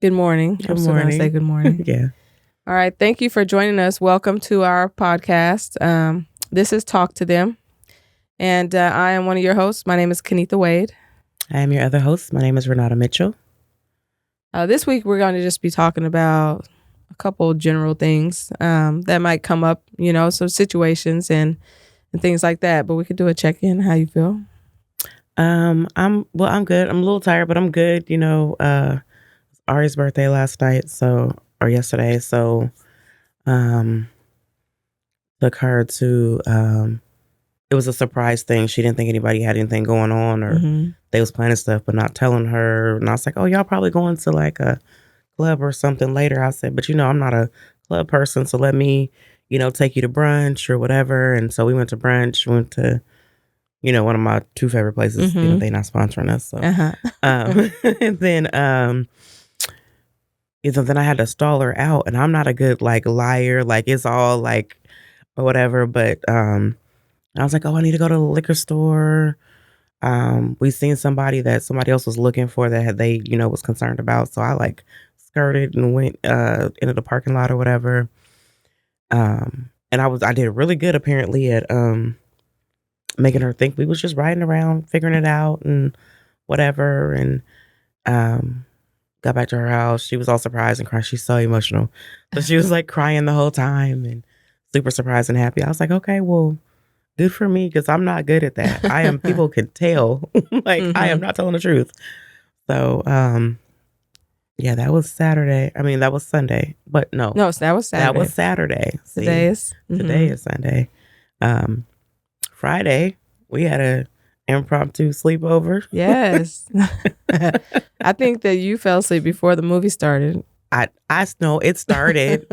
Good morning. I'm still going to say good morning. Yeah. All right. Thank you for joining us. Welcome to our podcast. This is Talk to Them. And I am one of your hosts. My name is Kennitha Wade. I am your other host. My name is Renauda Mitchell. This week, we're going to just be talking about a couple general things that might come up, some situations and things like that. But we could do a check-in. How you feel? I'm good. I'm a little tired, but I'm good. Ari's birthday last night, or yesterday. So, took her to, it was a surprise thing. She didn't think anybody had anything going on or they was planning stuff, but not telling her. And I was like, oh, y'all probably going to like a club or something later. I said, but I'm not a club person. So let me, take you to brunch or whatever. And so we went to brunch, went to, one of my two favorite places. They're not sponsoring us. So, and then I had to stall her out, and I'm not a good like liar. Like it's all like or whatever. But I was like, oh, I need to go to the liquor store. We seen somebody that somebody else was looking for that they was concerned about. So I like skirted and went into the parking lot or whatever. And I did really good apparently at making her think we was just riding around, figuring it out and whatever. And got back to her house. She was all surprised and crying. She's so emotional. So she was like crying the whole time and super surprised and happy. I was like, okay, well, good for me because I'm not good at that. People could tell. I am not telling the truth. So, yeah, that was Saturday. I mean, that was Sunday. But no, that was Saturday. That was Saturday. See, today is Sunday. Friday, we had a impromptu sleepover. Yes. I think that you fell asleep before the movie started. I know it started.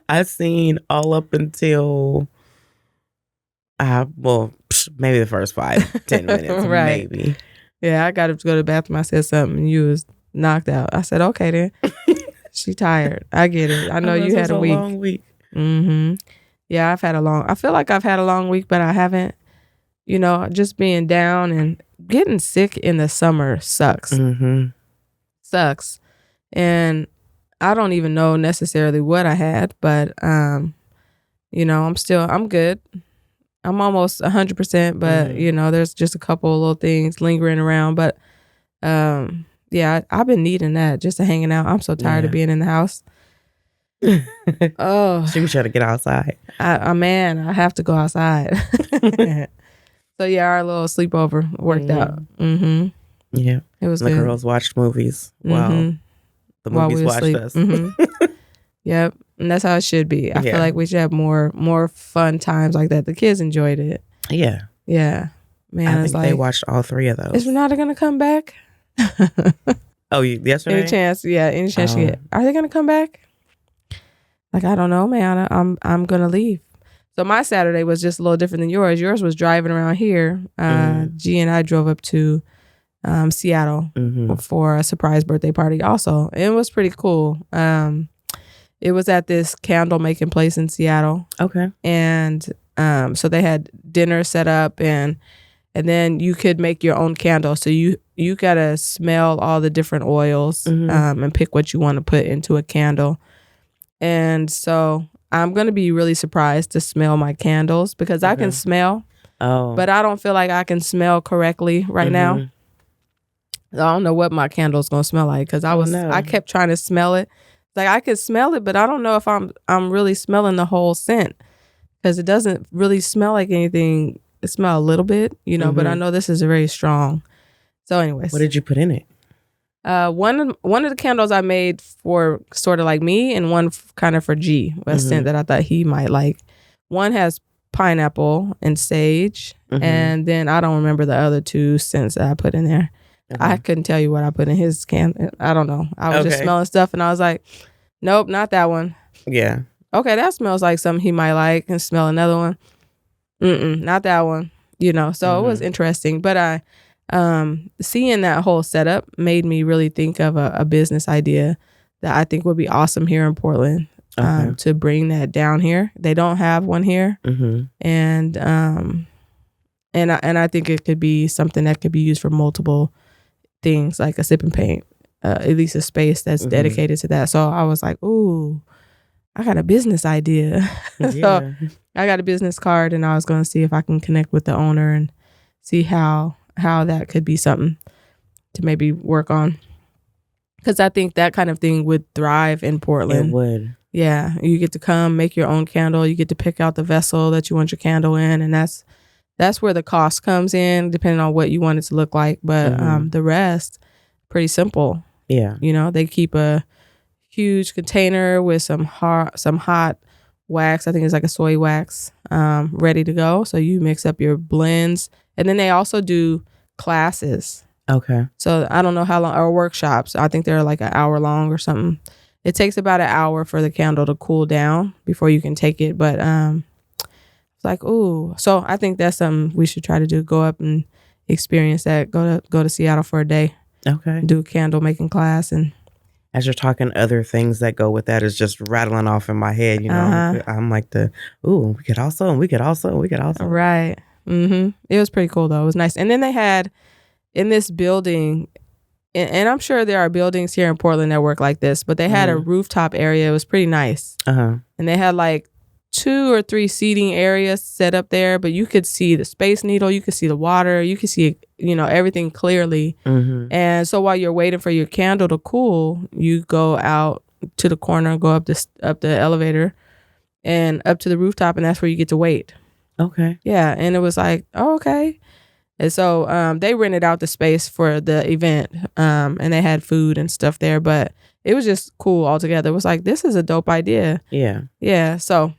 I seen all up until maybe the first 5-10 minutes, right. Maybe. Yeah, I got up to go to the bathroom. I said something and you was knocked out. I said, okay then. She tired. I get it. I know you had a week. Long week. Yeah, I feel like I've had a long week, but I haven't. Just being down and getting sick in the summer sucks. Sucks. And I don't even know necessarily what I had, but, I'm good. I'm almost 100%, but, there's just a couple of little things lingering around. But, yeah, I've been needing that just to hanging out. I'm so tired of being in the house. Oh, she was trying to get outside. I have to go outside. So yeah, our little sleepover worked out. Yeah, it was the good. Girls watched movies while the movies watched us. Yep, and that's how it should be. I feel like we should have more fun times like that. The kids enjoyed it. Yeah, man. I think they watched all 3 of those. Is Renauda gonna come back? Oh, yesterday? Any chance she get? Are they gonna come back? Like, I don't know, man. I'm gonna leave. So my Saturday was just a little different than yours. Yours was driving around here. G and I drove up to Seattle for a surprise birthday party also. It was pretty cool. It was at this candle making place in Seattle. Okay. And so they had dinner set up and then you could make your own candle. So you gotta smell all the different oils and pick what you want to put into a candle. And so I'm going to be really surprised to smell my candles because I can smell, but I don't feel like I can smell correctly right now. I don't know what my candle's going to smell like because I kept trying to smell it. Like I could smell it, but I don't know if I'm really smelling the whole scent because it doesn't really smell like anything. It smells a little bit, but I know this is very strong. So anyways. What did you put in it? One of the candles I made for sort of like me and one kind of for G, a scent that I thought he might like. One has pineapple and sage, and then I don't remember the other 2 scents that I put in there. I couldn't tell you what I put in his can. I don't know. I was just smelling stuff and I was like, nope, not that one. Yeah. Okay, that smells like something he might like, and smell another one. Not that one. So it was interesting, but seeing that whole setup made me really think of a business idea that I think would be awesome here in Portland to bring that down here. They don't have one here, and I think it could be something that could be used for multiple things, like a sip and paint at least a space that's dedicated to that. So I was like, ooh, I got a business idea. Yeah. So I got a business card, and I was going to see if I can connect with the owner and see how that could be something to maybe work on. Because I think that kind of thing would thrive in Portland. It would. Yeah, you get to come make your own candle. You get to pick out the vessel that you want your candle in, and that's where the cost comes in, depending on what you want it to look like. But the rest, pretty simple. Yeah. You know, they keep a huge container with some hot wax. I think it's like a soy wax, ready to go. So you mix up your blends, and then they also do classes. Okay. So I don't know how long, or workshops. I think they're like an hour long or something. It takes about an hour for the candle to cool down before you can take it. But it's like, ooh. So I think that's something we should try to do. Go up and experience that. Go to Seattle for a day. Okay. Do a candle making class. And as you're talking, other things that go with that is just rattling off in my head. You know, I'm like we could also. Right. Mm-hmm. It was pretty cool though. It was nice. And then they had in this building, and I'm sure there are buildings here in Portland that work like this, but they had a rooftop area. It was pretty nice. And they had like 2 or 3 seating areas set up there, but you could see the Space Needle, you could see the water, you could see, everything clearly. And so while you're waiting for your candle to cool, you go out to the corner, go up the elevator and up to the rooftop, and that's where you get to wait. Okay. Yeah. And it was like, oh, okay. And so they rented out the space for the event, and they had food and stuff there, but it was just cool altogether. It was like, this is a dope idea. Yeah. Yeah. So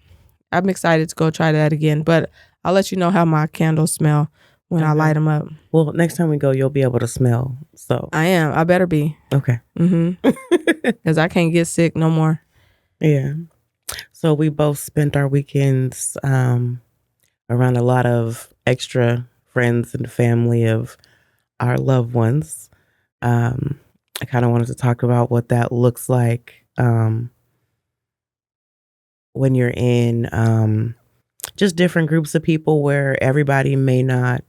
I'm excited to go try that again, but I'll let you know how my candles smell when I light them up. Well, next time we go, you'll be able to smell. So I am. I better be. Okay. Because I can't get sick no more. Yeah. So we both spent our weekends around a lot of extra friends and family of our loved ones. I kind of wanted to talk about what that looks like when you're in just different groups of people where everybody may not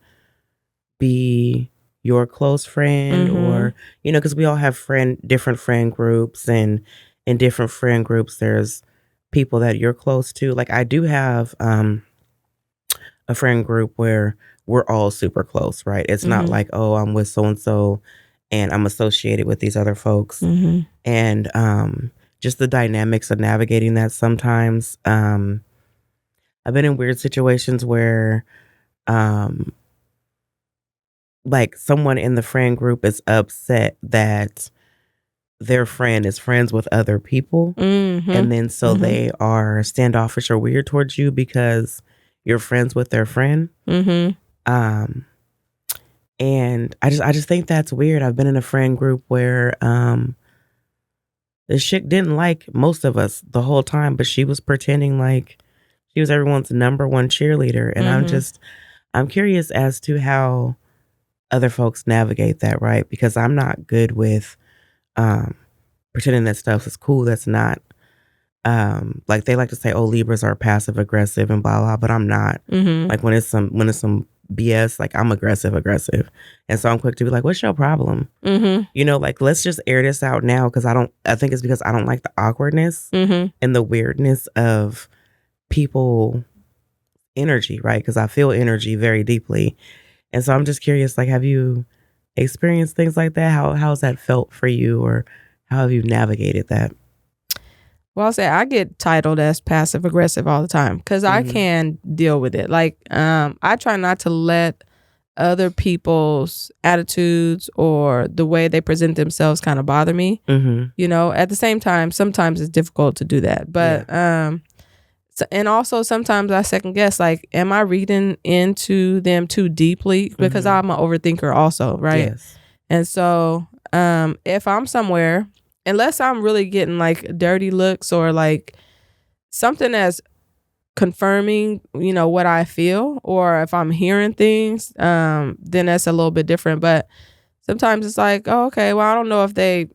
be your close friend, or because we all have different friend groups, and in different friend groups there's people that you're close to. Like I do have a friend group where we're all super close, right? It's not like, oh, I'm with so-and-so and I'm associated with these other folks. And just the dynamics of navigating that sometimes. I've been in weird situations where like someone in the friend group is upset that their friend is friends with other people. And then so they are standoffish or weird towards you because you're friends with their friend. And I just think that's weird. I've been in a friend group where this chick didn't like most of us the whole time, but she was pretending like she was everyone's number one cheerleader. And I'm curious as to how other folks navigate that, right? Because I'm not good with pretending that stuff is cool. That's not like they like to say, oh, Libras are passive aggressive and blah blah, but I'm not. Like when it's some BS, like I'm aggressive, and so I'm quick to be like, what's your problem? Like let's just air this out now, because I think it's because I don't like the awkwardness and the weirdness of people energy, right? Because I feel energy very deeply, and so I'm just curious, like, have you experienced things like that? How's that felt for you, or how have you navigated that? Well, I'll say I get titled as passive aggressive all the time because I can deal with it. Like, I try not to let other people's attitudes or the way they present themselves kind of bother me. At the same time, sometimes it's difficult to do that. But, and also sometimes I second guess, like, am I reading into them too deeply? Because I'm an overthinker also, right? Yes. And so if I'm somewhere, unless I'm really getting like dirty looks or like something that's confirming, what I feel, or if I'm hearing things, then that's a little bit different. But sometimes it's like, oh, okay, well, I don't know if they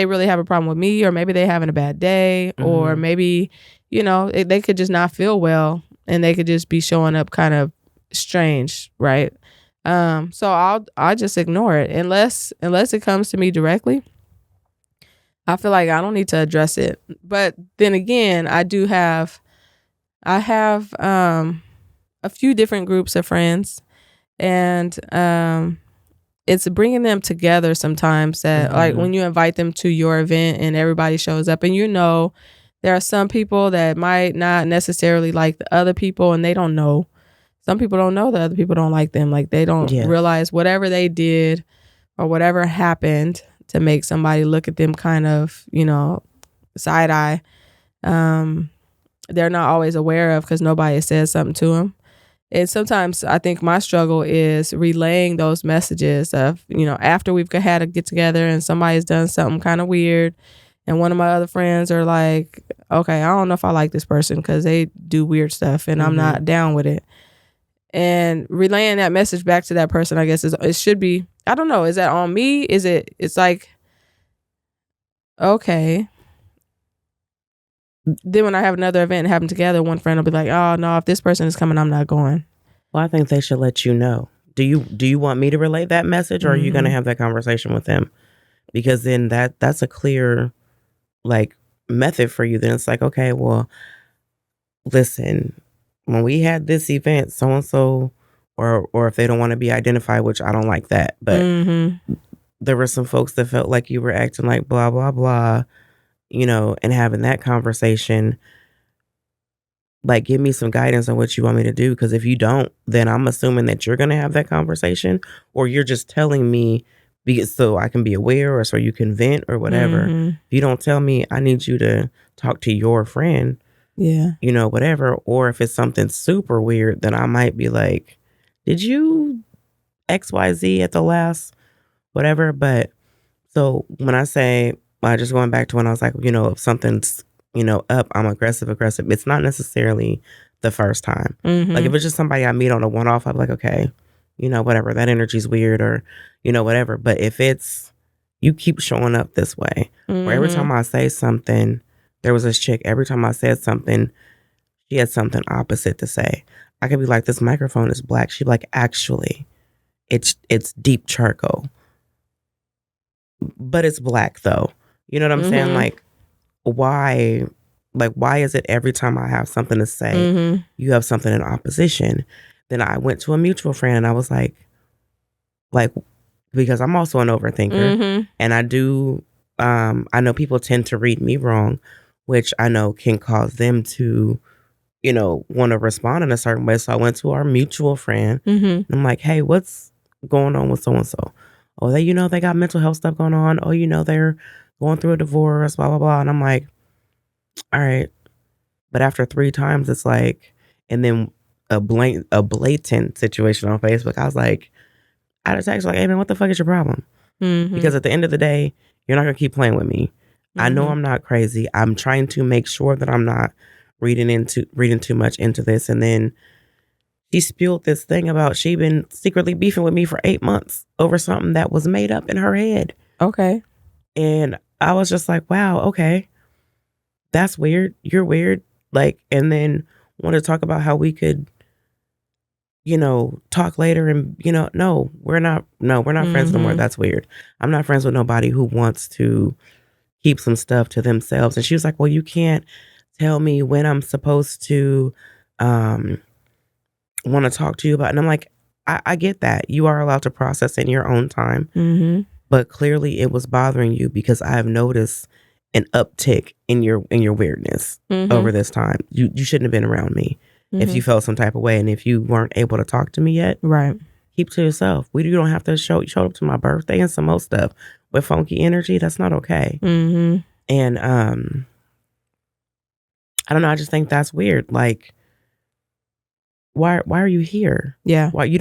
really have a problem with me, or maybe they having a bad day, or maybe, they could just not feel well and they could just be showing up kind of strange, right? So I just ignore it unless it comes to me directly. I feel like I don't need to address it. But then again, I have a few different groups of friends, and it's bringing them together sometimes that like when you invite them to your event and everybody shows up, and there are some people that might not necessarily like the other people, and they don't know. Some people don't know the other people don't like them. Like they don't realize whatever they did or whatever happened to make somebody look at them kind of, side eye. They're not always aware of because nobody says something to them. And sometimes I think my struggle is relaying those messages of, after we've had a get together and somebody's done something kind of weird. And one of my other friends are like, okay, I don't know if I like this person because they do weird stuff and I'm not down with it. And relaying that message back to that person, I guess it should be, I don't know, is that on me? It's like, okay. Then when I have another event and have them together, one friend will be like, oh no, if this person is coming, I'm not going. Well, I think they should let you know. Do you want me to relay that message, or are you going to have that conversation with them? Because then that's a clear like method for you. Then it's like, okay, well, listen, when we had this event, so and so, or if they don't want to be identified, which I don't like that, but there were some folks that felt like you were acting like blah blah blah, and having that conversation. Like, give me some guidance on what you want me to do, because if you don't, then I'm assuming that you're going to have that conversation, or you're just telling me so I can be aware or so you can vent or whatever. If you don't tell me, I need you to talk to your friend, whatever. Or if it's something super weird, then I might be like, did you XYZ at the last whatever? But so when I say, just going back to when I was like, if something's up, I'm aggressive. It's not necessarily the first time. Like if it's just somebody I meet on a one-off, I'm like, okay, whatever, that energy's weird, or, whatever. But if it's, you keep showing up this way, where every time I say something, there was this chick, every time I said something, she had something opposite to say. I could be like, this microphone is black. She'd be like, actually, it's deep charcoal. But it's black though. You know what I'm saying? Like, why is it every time I have something to say, you have something in opposition? Then I went to a mutual friend and I was like, because I'm also an overthinker, and I do, I know people tend to read me wrong, which I know can cause them to, want to respond in a certain way. So I went to our mutual friend and I'm like, hey, what's going on with so-and-so? Oh, they got mental health stuff going on. Oh, they're going through a divorce, blah, blah, blah. And I'm like, all right. But after 3 times, it's like, and then a blatant situation on Facebook, I was like, I just text like, hey man, what the fuck is your problem? Because at the end of the day, you're not gonna keep playing with me. I know I'm not crazy. I'm trying to make sure that I'm not reading too much into this. And then she spewed this thing about she'd been secretly beefing with me for 8 months over something that was made up in her head. Okay. And I was just like, wow, okay. That's weird. You're weird. Like, and then want to talk about how we could, talk later and, no, we're not friends no more. That's weird. I'm not friends with nobody who wants to keep some stuff to themselves. And she was like, well, you can't tell me when I'm supposed to want to talk to you about. And I'm like, I get that. You are allowed to process in your own time. But clearly it was bothering you because I have noticed an uptick in your weirdness over this time. You shouldn't have been around me if you felt some type of way, and if you weren't able to talk to me yet, right? Keep to yourself. You don't have to show up to my birthday and some more stuff with funky energy. That's not okay. And I don't know. I just think that's weird. Like, why are you here? Yeah. Why we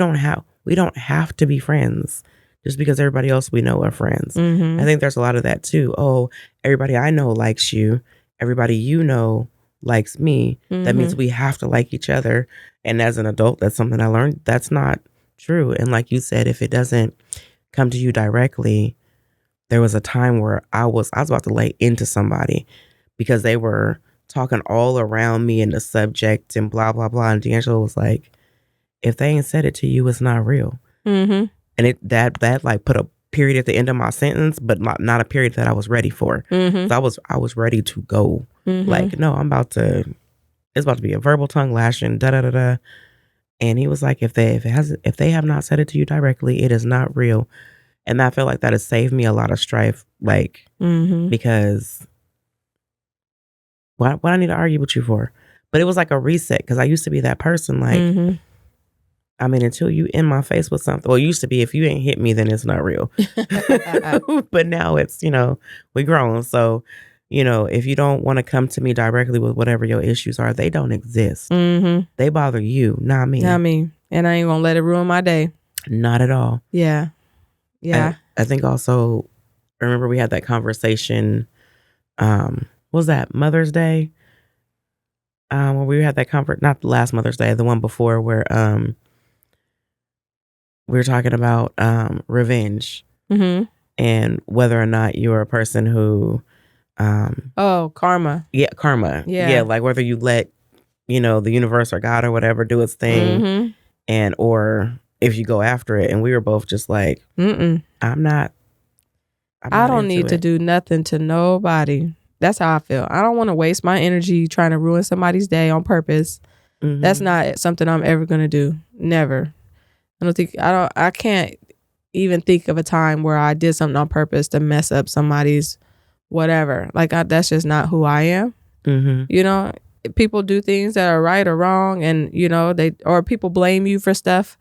don't have to be friends just because everybody else we know are friends. I think there's a lot of that too. Oh, everybody I know likes you. Everybody you know likes me. That means we have to like each other. And as an adult, that's something I learned. That's not true. And like you said, if it doesn't come to you directly, there was a time where I was about to lay into somebody because they were talking all around me and the subject and blah, blah, blah. And D'Angelo was like, if they ain't said it to you, it's not real. And that like put a period at the end of my sentence, but not a period that I was ready for. Mm-hmm. So I was ready to go. Mm-hmm. Like, no, it's about to be a verbal tongue lashing, da da da da. And he was like, if they have not said it to you directly, it is not real. And I feel like that has saved me a lot of strife, like, because what I need to argue with you for? But it was like a reset, because I used to be that person, like, I mean, until you in my face with something. Well, it used to be, if you ain't hit me, then it's not real. But now it's, we grown. So, if you don't want to come to me directly with whatever your issues are, they don't exist. They bother you, not me. Not me. And I ain't gonna let it ruin my day. Not at all. Yeah. Yeah. I think also, remember we had that conversation, what was that, Mother's Day? Where we had that not the last Mother's Day, the one before, where we were talking about revenge and whether or not you're a person who karma. Yeah, karma. Yeah, like whether you let the universe or God or whatever do its thing, and or if you go after it. And we were both just like, I don't need to do nothing to nobody. That's how I feel. I don't want to waste my energy trying to ruin somebody's day on purpose. That's not something I'm ever gonna do. Never. I can't even think of a time where I did something on purpose to mess up somebody's whatever. Like, that's just not who I am. People do things that are right or wrong, and or people blame you for stuff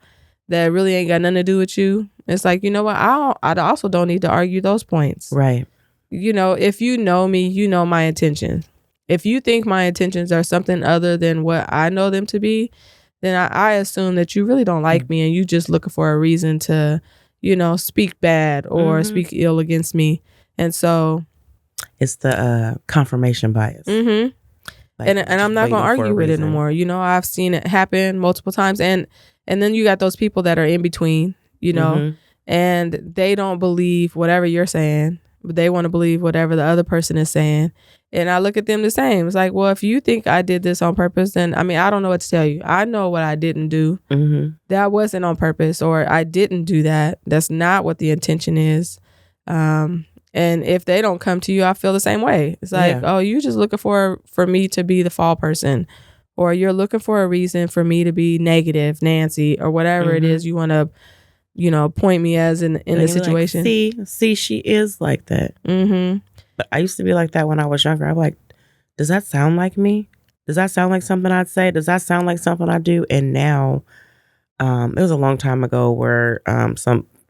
that really ain't got nothing to do with you. It's like, you know what? I also don't need to argue those points. Right. If you know me, you know my intentions. If you think my intentions are something other than what I know them to be, then I assume that you really don't like me, and you just looking for a reason to, speak bad or speak ill against me. And so it's the confirmation bias. Like, and I'm not gonna argue with it anymore. I've seen it happen multiple times, and then you got those people that are in between, and they don't believe whatever you're saying, but they want to believe whatever the other person is saying. And I look at them the same. It's like, well, if you think I did this on purpose, then I don't know what to tell you. I know what I didn't do. That wasn't on purpose, or I didn't do that. That's not what the intention is. And if they don't come to you, I feel the same way. It's like, oh, you just looking for me to be the fall person, or you're looking for a reason for me to be negative, Nancy, or whatever it is you want to, point me as in a situation. Like, see, she is like that. But I used to be like that when I was younger. I'm like, does that sound like me? Does that sound like something I'd say? Does that sound like something I do? And now, it was a long time ago where I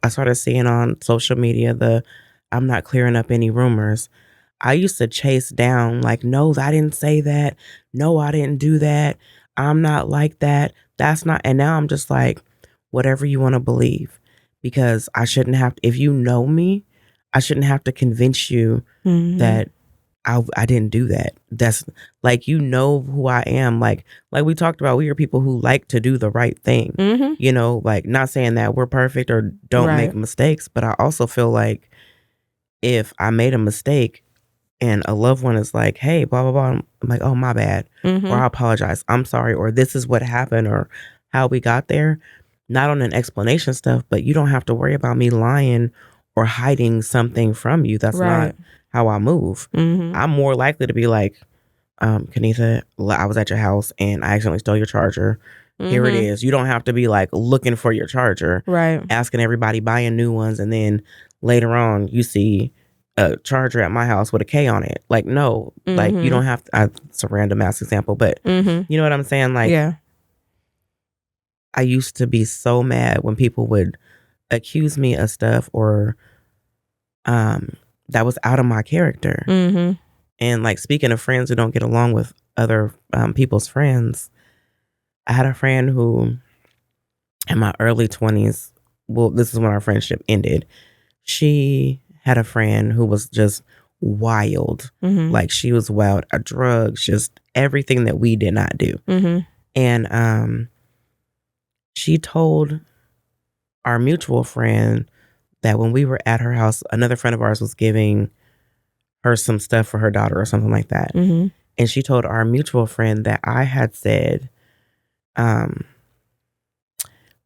started seeing on social media I'm not clearing up any rumors. I used to chase down like, no, I didn't say that. No, I didn't do that. I'm not like that. That's not. And now I'm just like, whatever you want to believe, because I shouldn't have to, if you know me, I shouldn't have to convince you that I didn't do that. That's like, who I am. Like we talked about, we are people who like to do the right thing. Like, not saying that we're perfect or don't make mistakes, but I also feel like if I made a mistake and a loved one is like, hey, blah, blah, blah, I'm like, oh, my bad. Or I apologize. I'm sorry. Or this is what happened, or how we got there. Not on an explanation stuff, but you don't have to worry about me lying or hiding something from you. That's not how I move. I'm more likely to be like, Kennitha, I was at your house and I accidentally stole your charger. Here it is. You don't have to be like looking for your charger, asking everybody, buying new ones, and then later on you see a charger at my house with a K on it. Like, no, like you don't have to. It's a random ass example, but you know what I'm saying? Like, I used to be so mad when people would accuse me of stuff or that was out of my character. And like, speaking of friends who don't get along with other people's friends, I had a friend who in my early 20s, well, this is when our friendship ended. She had a friend who was just wild. Like, she was wild, drugs, just everything that we did not do. And she told our mutual friend that when we were at her house, another friend of ours was giving her some stuff for her daughter or something like that. And she told our mutual friend that I had said,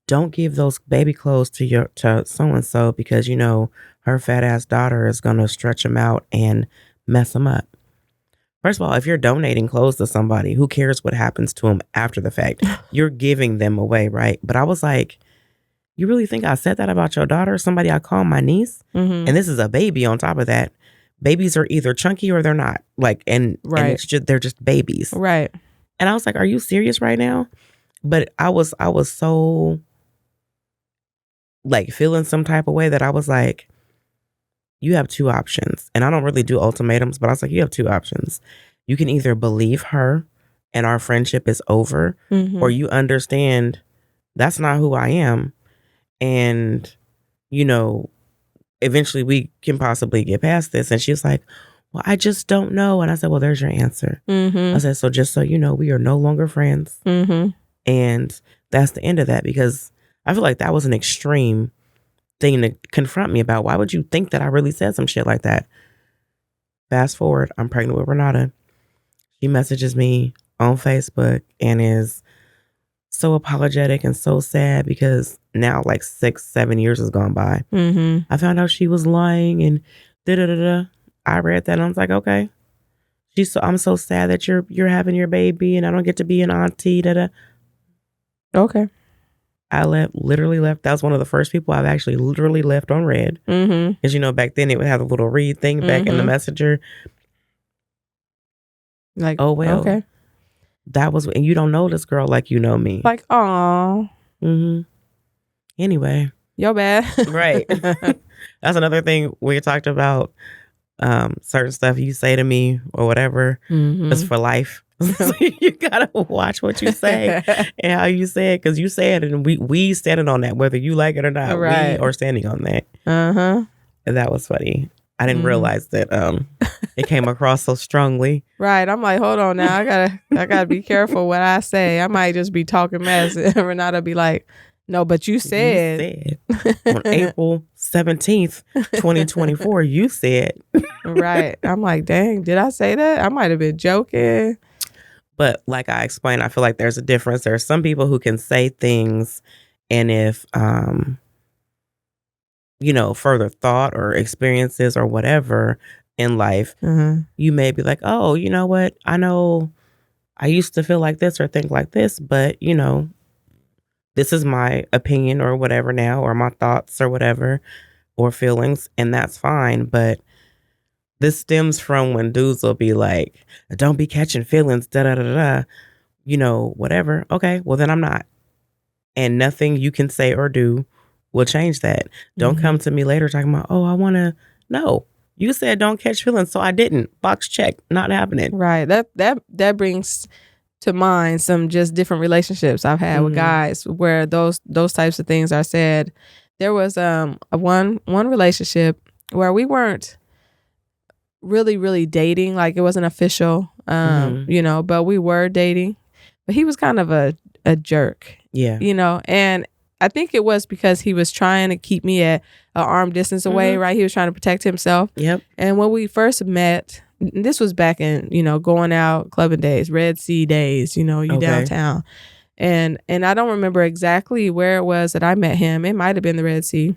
don't give those baby clothes to so-and-so because, her fat ass daughter is going to stretch them out and mess them up. First of all, if you're donating clothes to somebody, who cares what happens to them after the fact? You're giving them away, right? But I was like, you really think I said that about your daughter? Somebody I call my niece? Mm-hmm. And this is a baby on top of that. Babies are either chunky or they're not. Like, and it's just, they're just babies. Right. And I was like, are you serious right now? But I was so like feeling some type of way that I was like, you have two options. And I don't really do ultimatums, but I was like, you have two options. You can either believe her and our friendship is over, or you understand that's not who I am. And, eventually we can possibly get past this. And she was like, well, I just don't know. And I said, well, there's your answer. I said, so just so you know, we are no longer friends. And that's the end of that, because I feel like that was an extreme thing to confront me about. Why would you think that I really said some shit like that? Fast forward, I'm pregnant with Renauda. She messages me on Facebook and is so apologetic and so sad because now like 6-7 years has gone by. I found out she was lying and da-da-da-da. I read that and I was like, okay. I'm so sad that you're having your baby and I don't get to be an auntie. Da-da. Okay. I literally left. That was one of the first people I've actually literally left on read. Because, back then it would have a little read thing back in the messenger. Like, oh, well. Okay. That was, and you don't know this girl like you know me. Like, aw. Anyway. Yo bad. Right. That's another thing we talked about. Certain stuff you say to me or whatever is for life. So you gotta watch what you say and how you say it, because you say it and we standing on that whether you like it or not. Right. We are standing on that. And that was funny. I didn't realize that it came across so strongly. Right. I'm like, hold on now. I gotta be careful what I say. I might just be talking mess and Renauda be like, no, but you said on April 17th, 2024, you said. Right. I'm like, dang, did I say that? I might have been joking. But like I explained, I feel like there's a difference. There are some people who can say things, and if, further thought or experiences or whatever in life, you may be like, oh, you know what? I know I used to feel like this or think like this, but, this is my opinion or whatever now, or my thoughts or whatever, or feelings, and that's fine. But this stems from when dudes will be like, don't be catching feelings, da-da-da-da, whatever. Okay, well, then I'm not. And nothing you can say or do will change that. Don't come to me later talking about, oh, I want to. No, you said don't catch feelings, so I didn't. Box check, not happening. Right. That brings to mind some just different relationships I've had with guys where those types of things are said. There was one relationship where we weren't really dating, like it wasn't official, but we were dating. But he was kind of a jerk. Yeah. And I think it was because he was trying to keep me at an arm distance away, right? He was trying to protect himself. Yep. And when we first met, this was back in, going out clubbing days, Red Sea days, downtown. And I don't remember exactly where it was that I met him. It might have been the Red Sea.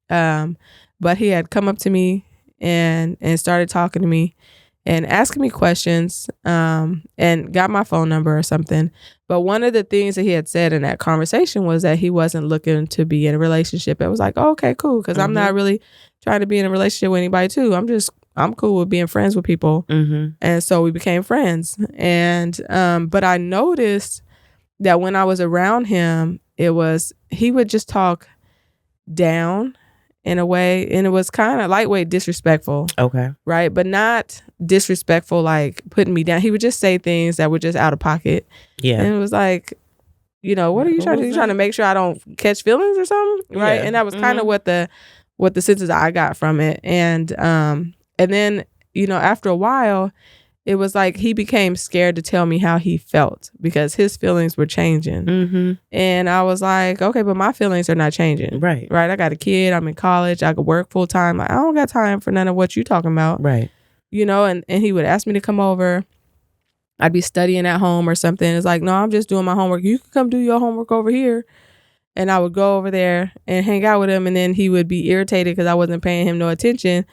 But he had come up to me and started talking to me and asking me questions, and got my phone number or something. But one of the things that he had said in that conversation was that he wasn't looking to be in a relationship. It was like, oh, okay, cool. Because I'm not really trying to be in a relationship with anybody too. I'm cool with being friends with people. And so we became friends. And, but I noticed that when I was around him, he would just talk down in a way, and it was kind of lightweight disrespectful. Okay. Right? But not disrespectful, like putting me down. He would just say things that were just out of pocket. Yeah. And it was like, what are you trying to do? You trying to make sure I don't catch feelings or something? Right? Yeah. And that was kind of what the sense I got from it. And then, after a while, it was like he became scared to tell me how he felt because his feelings were changing. And I was like, okay, but my feelings are not changing. Right. Right. I got a kid. I'm in college. I could work full time. I don't got time for none of what you talking about. Right. And he would ask me to come over. I'd be studying at home or something. It's like, no, I'm just doing my homework. You can come do your homework over here. And I would go over there and hang out with him, and then he would be irritated because I wasn't paying him no attention.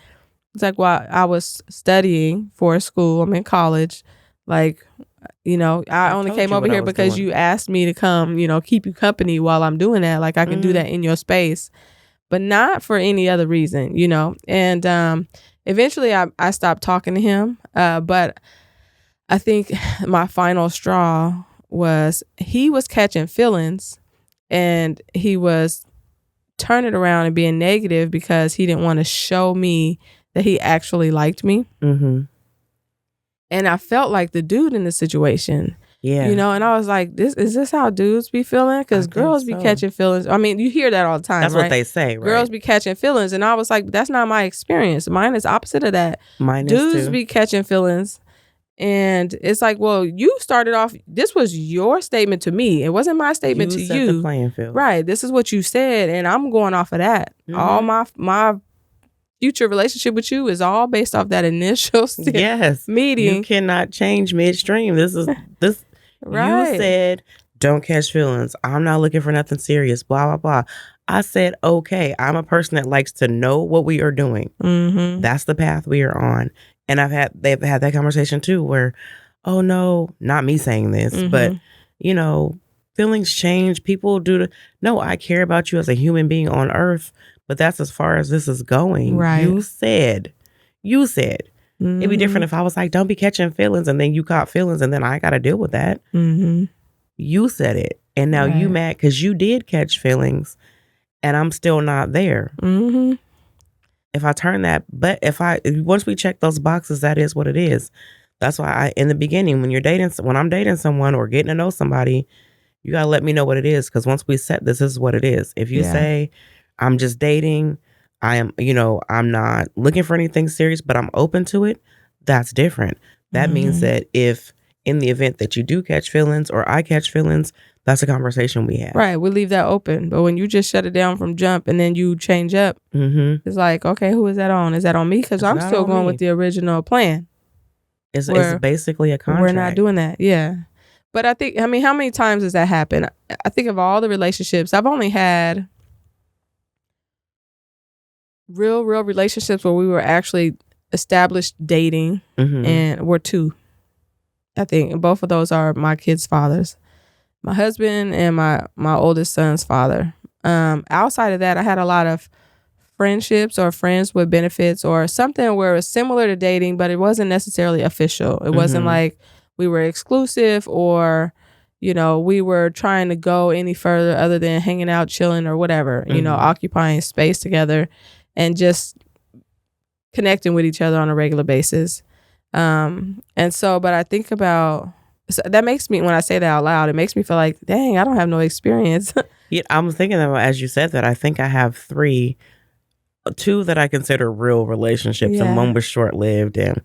It's like, well, I was studying for school. I'm in college. Like, I only came over here because you asked me to come, keep you company while I'm doing that. Like, I can do that in your space, but not for any other reason, And eventually I stopped talking to him. But I think my final straw was he was catching feelings, and he was turning around and being negative because he didn't want to show me that he actually liked me. Mm-hmm. And I felt like the dude in the situation. Yeah. And I was like, is this how dudes be feeling? Because girls be catching feelings. I mean, you hear that all the time. That's right? What they say, right? Girls be catching feelings. And I was like, that's not my experience. Mine is opposite of that. Mine dudes is too. Be catching feelings. And it's like, well, you started off, this was your statement to me. It wasn't my statement to set you. The playing field. Right. This is what you said. And I'm going off of that. Mm-hmm. All my future relationship with you is all based off that initial meeting. You cannot change midstream. This. Right. You said, don't catch feelings. I'm not looking for nothing serious. Blah, blah, blah. I said, okay, I'm a person that likes to know what we are doing. Mm-hmm. That's the path we are on. And they've had that conversation too where, oh no, not me saying this, mm-hmm. but feelings change. People do. No, I care about you as a human being on earth, but that's as far as this is going. Right. You said. Mm-hmm. It'd be different if I was like, don't be catching feelings, and then you caught feelings, and then I got to deal with that. Mm-hmm. You said it. And now you mad because you did catch feelings, and I'm still not there. Mm-hmm. If I turn that, but once we check those boxes, that is what it is. That's why in the beginning, when I'm dating someone or getting to know somebody, you got to let me know what it is. Because once we set this is what it is. If you say, I'm just dating, I'm not looking for anything serious, but I'm open to it, that's different. That means that if in the event that you do catch feelings or I catch feelings, that's a conversation we have. Right. We leave that open. But when you just shut it down from jump and then you change up, it's like, okay, who is that on? Is that on me? Because I'm still going with the original plan. It's basically a contract. We're not doing that. Yeah. But I think, how many times does that happen? I think of all the relationships, I've only had real relationships where we were actually established dating, and we're two. I think both of those are my kids' fathers. My husband and my oldest son's father. Outside of that, I had a lot of friendships or friends with benefits or something where it was similar to dating, but it wasn't necessarily official. It wasn't like we were exclusive or, we were trying to go any further other than hanging out, chilling or whatever, occupying space together and just connecting with each other on a regular basis. But I think about, so that makes me, when I say that out loud, it makes me feel like, dang, I don't have no experience. Yeah, I'm thinking about, as you said that, I think I have two that I consider real relationships, and one was short-lived, and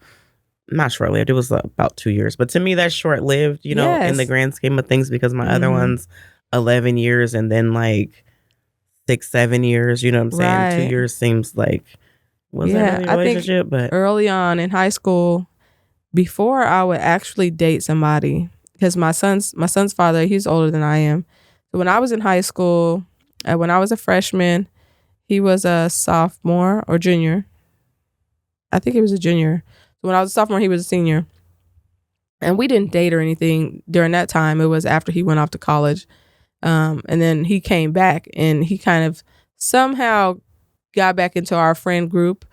not short-lived, it was about 2 years. But to me, that's short-lived, in the grand scheme of things, because my other one's 11 years and then like 6-7 years, you know what I'm saying? Right. 2 years seems like, was that really a relationship? I think but early on in high school, before I would actually date somebody, because my son's father, he's older than I am. So when I was in high school, when I was a freshman, he was a sophomore or junior. I think he was a junior. So when I was a sophomore, he was a senior. And we didn't date or anything during that time. It was after he went off to college. And then he came back and he kind of somehow got back into our friend group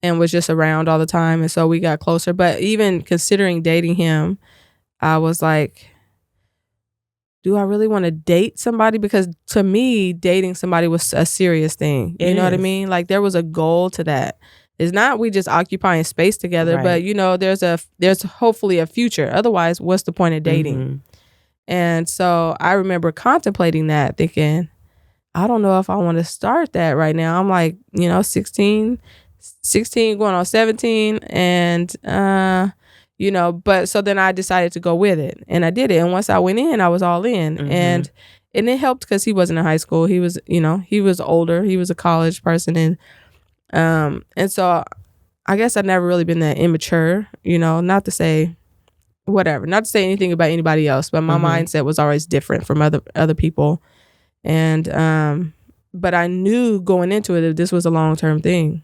and was just around all the time. And so we got closer. But even considering dating him, I was like, do I really want to date somebody? Because to me, dating somebody was a serious thing. You know what I mean? Like there was a goal to that. It's not we just occupying space together, but there's hopefully a future. Otherwise, what's the point of dating? And so I remember contemplating that, thinking, I don't know if I want to start that right now. I'm like, 16 going on 17 and but so then I decided to go with it and I did it. And once I went in, I was all in. And it helped because he wasn't in high school. He was, he was older. He was a college person. And so I guess I've never really been that immature, not to say anything about anybody else, but my mindset was always different from other people. And but I knew going into it that this was a long-term thing.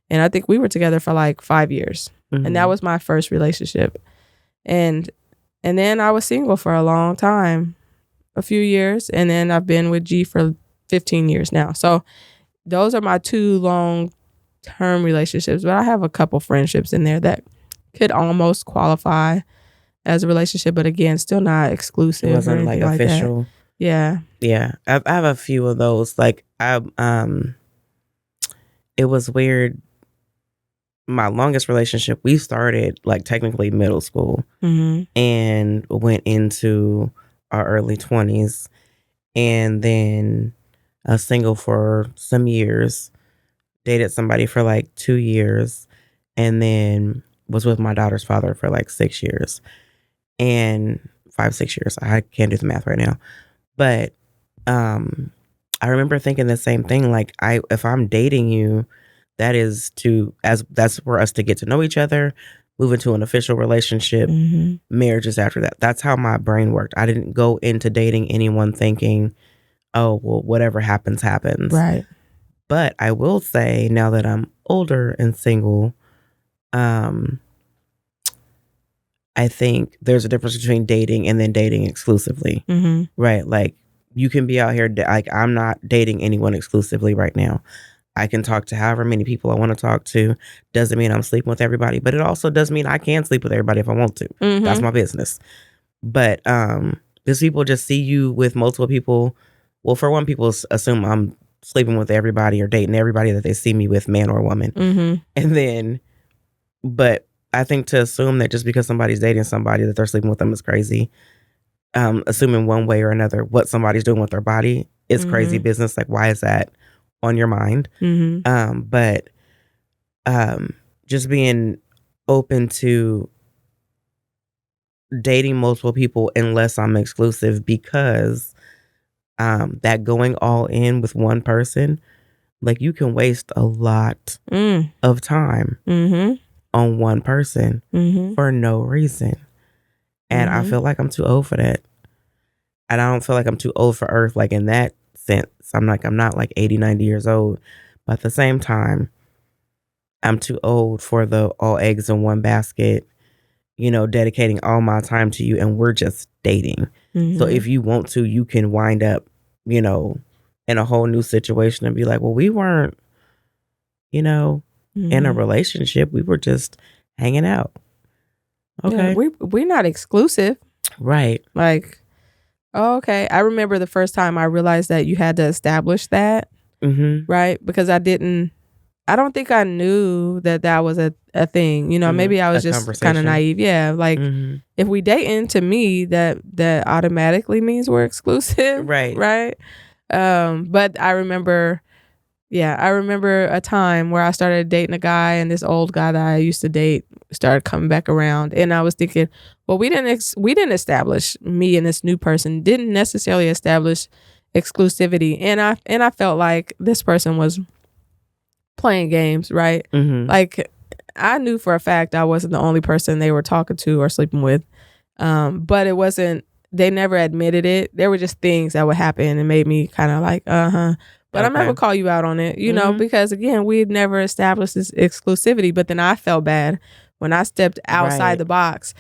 And I think we were together for like 5 years. Mm-hmm. And that was my first relationship. And then I was single for a long time, a few years. And then I've been with G for 15 years now. So those are my 2 long-term relationships. But I have a couple friendships in there that could almost qualify as a relationship. But again, still not exclusive. It wasn't or like anything official. Like that. Yeah. Yeah. I have a few of those. Like it was weird. My longest relationship, we started like technically middle school and went into our early 20s, and then single for some years, dated somebody for like 2 years, and then was with my daughter's father for like 6 years, and 5-6 years. I can't do the math right now, but I remember thinking the same thing. Like, if I'm dating you, that's for us to get to know each other, move into an official relationship. Marriage is after that. That's how my brain worked. I didn't go into dating anyone thinking, oh, well, whatever happens, happens. Right. But I will say, now that I'm older and single, I think there's a difference between dating and then dating exclusively. Right? Like, you can be out here, like, I'm not dating anyone exclusively right now. I can talk to however many people I want to talk to. Doesn't mean I'm sleeping with everybody, but it also does mean I can sleep with everybody if I want to. That's my business. But because people just see you with multiple people. Well, for one, people assume I'm sleeping with everybody or dating everybody that they see me with, man or woman. And then, but I think to assume that just because somebody's dating somebody that they're sleeping with them is crazy. Assuming one way or another what somebody's doing with their body is crazy business. Like, why is that on your mind? But just being open to dating multiple people unless I'm exclusive, because that going all in with one person, like, you can waste a lot of time on one person for no reason. And I feel like I'm too old for that. And I don't feel like I'm too old for Earth, like, in that sense. I'm not like 80, 90 years old. But at the same time, I'm too old for the all eggs in one basket, dedicating all my time to you, and we're just dating. So if you want to, you can wind up, in a whole new situation and be like, well, we weren't, in a relationship. We were just hanging out. Okay. Yeah, we're not exclusive. Right. Like, oh, okay. I remember the first time I realized that you had to establish that. Right? Because I don't think I knew that was a thing. Maybe I was just kind of naive. Yeah. Like, if we dating, to me, that automatically means we're exclusive. Right. Right. But I remember a time where I started dating a guy, and this old guy that I used to date started coming back around, and I was thinking, well, we didn't establish, me and this new person didn't necessarily establish exclusivity, and I felt like this person was playing games, right? Like, I knew for a fact I wasn't the only person they were talking to or sleeping with, but it wasn't. They never admitted it. There were just things that would happen and made me kind of like, But I'm not gonna call you out on it, because again, we had never established this exclusivity. But then I felt bad when I stepped outside the box,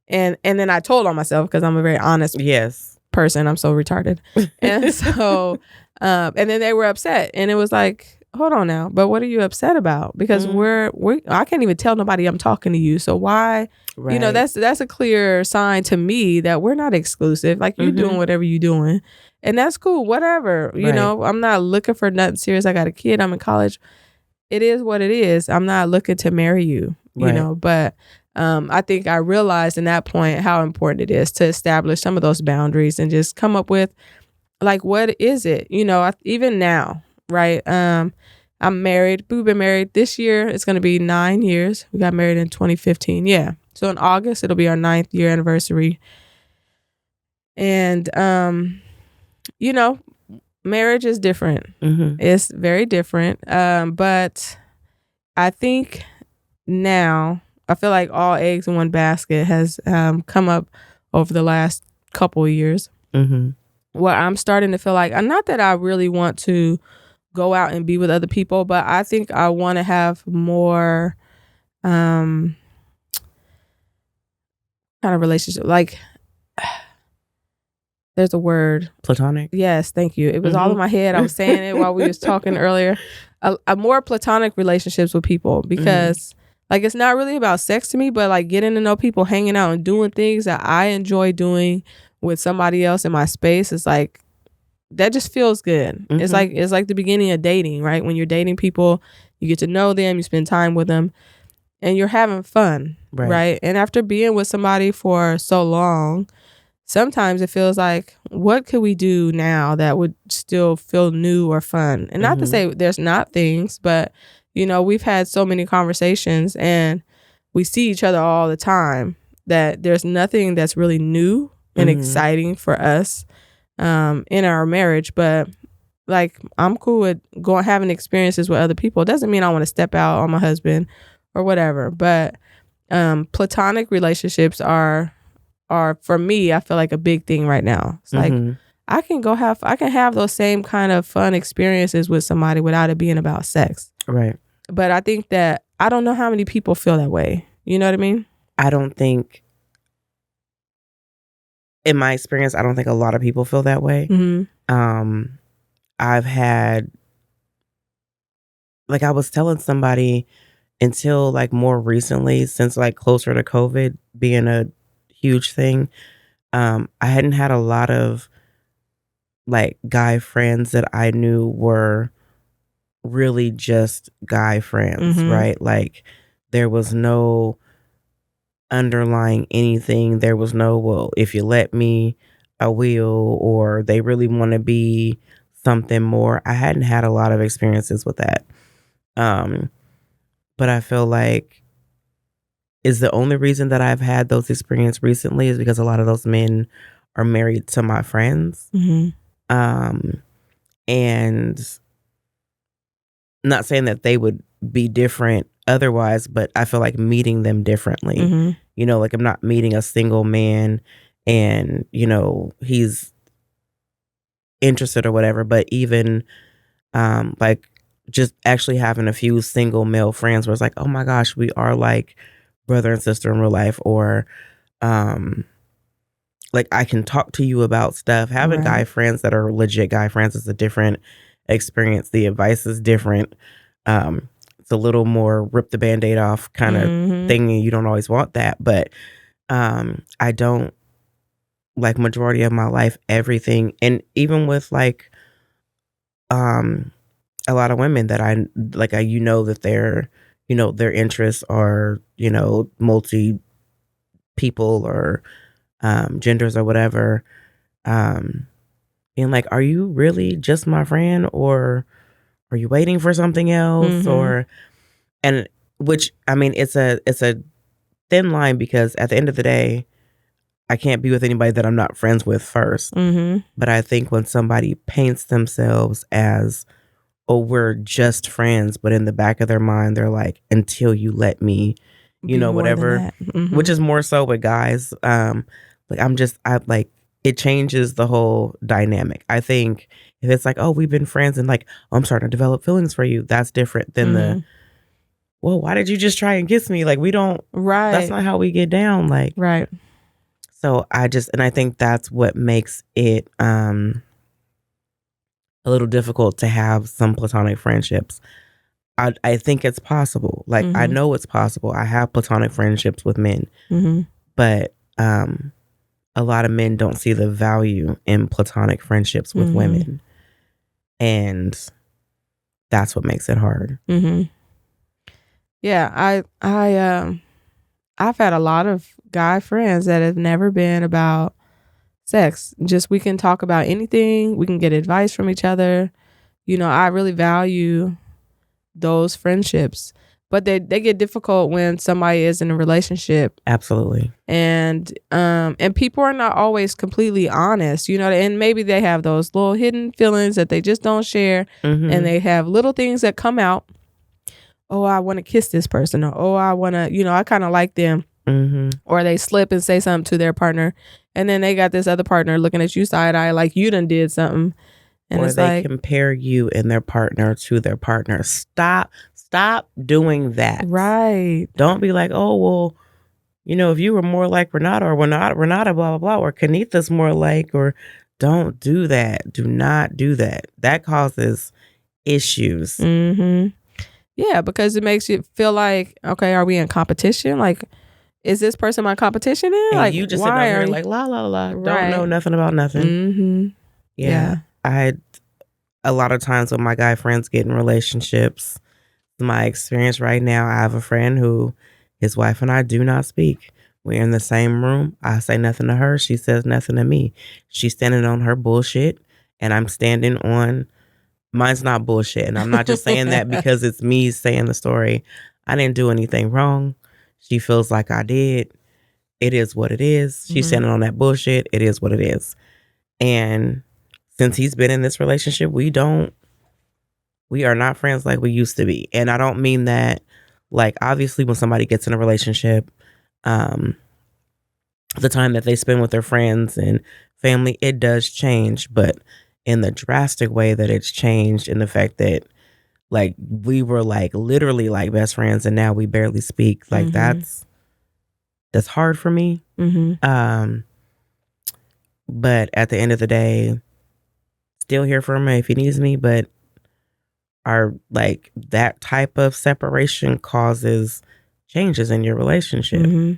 and then I told on myself, because I'm a very honest person. I'm so retarded, and so and then they were upset, and it was like, hold on now, but what are you upset about? Because I can't even tell nobody I'm talking to you. So why? Right. That's a clear sign to me that we're not exclusive. Like, you're doing whatever you're doing. And that's cool, whatever. I'm not looking for nothing serious. I got a kid. I'm in college. It is what it is. I'm not looking to marry you, But I think I realized in that point how important it is to establish some of those boundaries and just come up with, like, what is it? Even now, right? I'm married. We've been married this year. It's going to be 9 years. We got married in 2015. Yeah. So in August, it'll be our 9th year anniversary. And, marriage is different. It's very different. But I think now, I feel like all eggs in one basket has come up over the last couple of years. where I'm starting to feel like, not that I really want to go out and be with other people, but I think I want to have more kind of relationship. Like, there's a word. Platonic. Yes, thank you. It was all in my head. I was saying it while we was talking earlier. A more platonic relationships with people, because like, it's not really about sex to me, but like getting to know people, hanging out and doing things that I enjoy doing with somebody else in my space is like, that just feels good. It's like the beginning of dating, right? When you're dating people, you get to know them, you spend time with them, and you're having fun, right? And after being with somebody for so long, sometimes it feels like, what could we do now that would still feel new or fun? And not to say there's not things, but you know, we've had so many conversations and we see each other all the time that there's nothing that's really new and exciting for us in our marriage. But like, I'm cool with having experiences with other people. It doesn't mean I want to step out on my husband or whatever, but platonic relationships are for me, I feel like a big thing right now. It's like, I can have those same kind of fun experiences with somebody without it being about sex. Right. But I think that, I don't know how many people feel that way. You know what I mean? I don't think, in my experience, I don't think a lot of people feel that way. I've had, like, I was telling somebody, until like more recently, since like closer to COVID being a huge thing, I hadn't had a lot of like guy friends that I knew were really just guy friends, right? Like, there was no underlying anything. There was no, well, if you let me, I will, or they really want to be something more. I hadn't had a lot of experiences with that. But I feel like is the only reason that I've had those experiences recently is because a lot of those men are married to my friends. And not saying that they would be different otherwise, but I feel like meeting them differently. You know, like, I'm not meeting a single man and, you know, he's interested or whatever, but even like, just actually having a few single male friends where it's like, oh my gosh, we are like brother and sister in real life, or like, I can talk to you about stuff. Having guy friends that are legit guy friends is a different experience. The advice is different. It's a little more rip the band-aid off kind of thing, and you don't always want that. But I don't, like, majority of my life, everything, and even with like a lot of women that I like, you know, that their interests are, you know, multi people or genders or whatever, being like, are you really just my friend, or are you waiting for something else? Or, and which, I mean, it's a thin line, because at the end of the day, I can't be with anybody that I'm not friends with first. But I think when somebody paints themselves as, oh, we're just friends, but in the back of their mind, they're like, until you let me, you know, whatever, which is more so with guys. Like, I like, it changes the whole dynamic. I think if it's like, oh, we've been friends and like, oh, I'm starting to develop feelings for you, that's different than the, well, why did you just try and kiss me? Like, we don't, that's not how we get down. Like, so and I think that's what makes it a little difficult to have some platonic friendships. I think it's possible. Like, I know it's possible. I have platonic friendships with men, but a lot of men don't see the value in platonic friendships with women, and that's what makes it hard. Yeah, I've had a lot of guy friends that have never been about sex. Just, we can talk about anything. We can get advice from each other. You know, I really value those friendships, but they get difficult when somebody is in a relationship. Absolutely. And people are not always completely honest, you know, and maybe they have those little hidden feelings that they just don't share. And they have little things that come out. Oh, I want to kiss this person, or oh, I want to, you know, I kind of like them. or they slip and say something to their partner, and then they got this other partner looking at you side eye like you done did something, and or it's they like, compare you and their partner to their partner. Stop doing that. right. Don't be like, oh well, if you were more like Renauda, or Renauda, blah blah blah, or Kennitha's more like, or don't do that. Do not do that. That causes issues. Yeah, because it makes you feel like, okay, are we in competition? Like, is this person my competition in? And like, you just sit down here like la la la, don't know nothing about nothing. Yeah. I had a lot of times when my guy friends get in relationships, my experience right now, I have a friend who his wife and I do not speak. We're in the same room. I say nothing to her. She says nothing to me. She's standing on her bullshit, and I'm standing on mine's not bullshit. And I'm not just saying that because it's me saying the story. I didn't do anything wrong. She feels like I did. It is what it is. She's standing on that bullshit. It is what it is. And since he's been in this relationship, we are not friends like we used to be. And I don't mean that, like, obviously when somebody gets in a relationship, the time that they spend with their friends and family, it does change, but in the drastic way that it's changed, in the fact that, like, we were like literally like best friends and now we barely speak. Like, that's hard for me. But at the end of the day, still here for him if he needs me, but that type of separation causes changes in your relationship.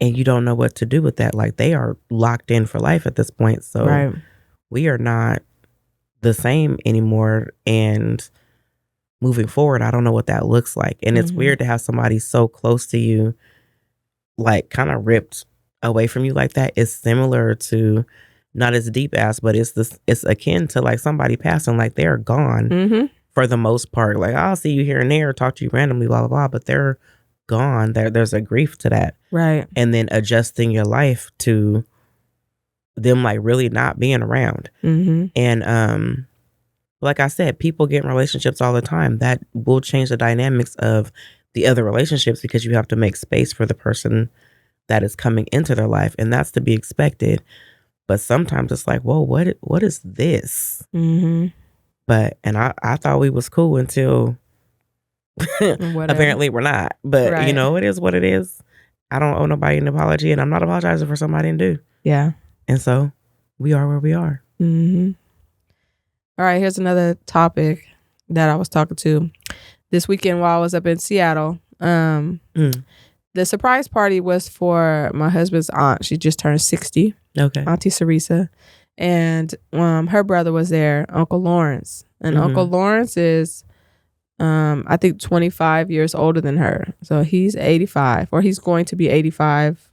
And you don't know what to do with that. Like, they are locked in for life at this point. So we are not the same anymore. And moving forward, I don't know what that looks like. And it's weird to have somebody so close to you, like, kind of ripped away from you like that. It's similar to, not as deep as, but it's akin to like somebody passing, like they're gone for the most part. Like, I'll see you here and there, talk to you randomly, blah, blah, blah, but they're gone. There's a grief to that. Right. And then adjusting your life to them, like, really not being around. And like I said, people get in relationships all the time. That will change the dynamics of the other relationships because you have to make space for the person that is coming into their life. And that's to be expected. But sometimes it's like, whoa, what is this? But, and I thought we was cool until apparently we're not. But, it is what it is. I don't owe nobody an apology, and I'm not apologizing for something I didn't do. Yeah. And so we are where we are. All right, here's another topic that I was talking to this weekend while I was up in Seattle. The surprise party was for my husband's aunt. She just turned 60. Okay. Auntie Sarisa. And her brother was there, Uncle Lawrence. And Uncle Lawrence is, I think, 25 years older than her. So he's 85, or he's going to be 85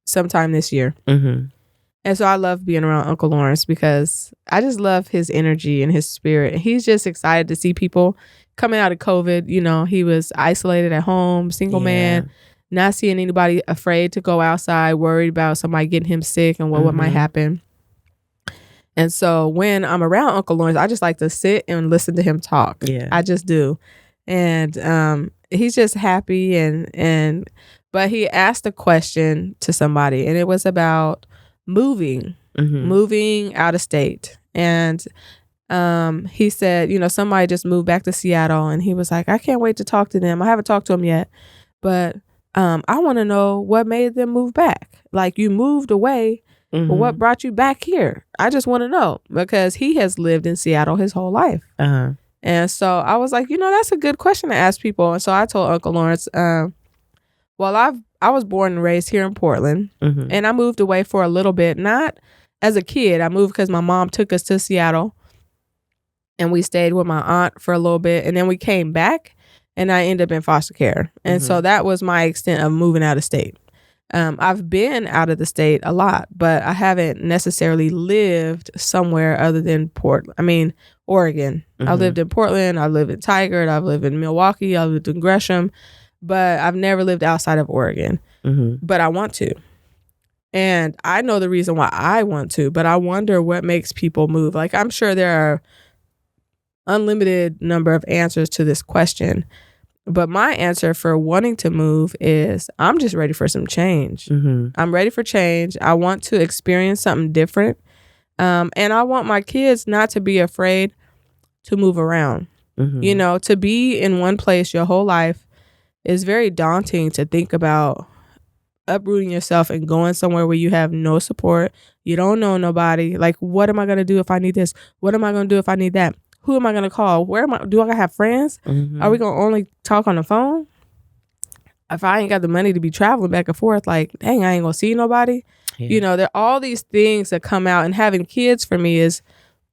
sometime this year. And so I love being around Uncle Lawrence because I just love his energy and his spirit. He's just excited to see people coming out of COVID. He was isolated at home, single man, not seeing anybody, afraid to go outside, worried about somebody getting him sick and what might happen. And so when I'm around Uncle Lawrence, I just like to sit and listen to him talk. Yeah. I just do. And he's just happy but he asked a question to somebody, and it was about moving out of state. And he said, somebody just moved back to Seattle, and he was like, I can't wait to talk to them. I haven't talked to them yet, but I want to know what made them move back. Like, you moved away, but what brought you back here? I just want to know, because he has lived in Seattle his whole life. And so I was like, that's a good question to ask people. And so I told Uncle Lawrence, I was born and raised here in Portland, and I moved away for a little bit, not as a kid. I moved because my mom took us to Seattle, and we stayed with my aunt for a little bit, and then we came back, and I ended up in foster care. And so that was my extent of moving out of state. I've been out of the state a lot, but I haven't necessarily lived somewhere other than Oregon. I lived in Portland, I lived in Tigard, I've lived in Milwaukee, I lived in Gresham, but I've never lived outside of Oregon. But I want to. And I know the reason why I want to, but I wonder what makes people move. Like, I'm sure there are unlimited number of answers to this question. But my answer for wanting to move is I'm just ready for some change. I'm ready for change. I want to experience something different. And I want my kids not to be afraid to move around. You know, to be in one place your whole life is very daunting to think about uprooting yourself and going somewhere where you have no support. You don't know nobody. Like, what am I going to do if I need this? What am I going to do if I need that? Who am I going to call? Do I have friends? Are we going to only talk on the phone? If I ain't got the money to be traveling back and forth, like, dang, I ain't going to see nobody. Yeah. You know, there are all these things that come out, and having kids for me is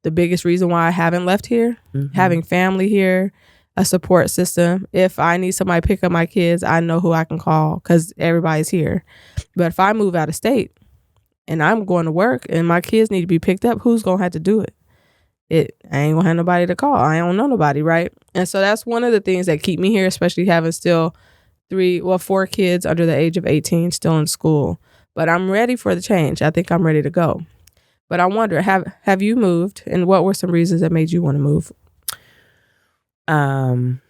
the biggest reason why I haven't left here. Having family here, a support system. If I need somebody to pick up my kids, I know who I can call because everybody's here. But if I move out of state and I'm going to work and my kids need to be picked up, who's going to have to do it? I ain't going to have nobody to call. I don't know nobody, right? And so that's one of the things that keep me here, especially having still 4 kids under the age of 18 still in school. But I'm ready for the change. I think I'm ready to go. But I wonder, have you moved, and what were some reasons that made you want to move?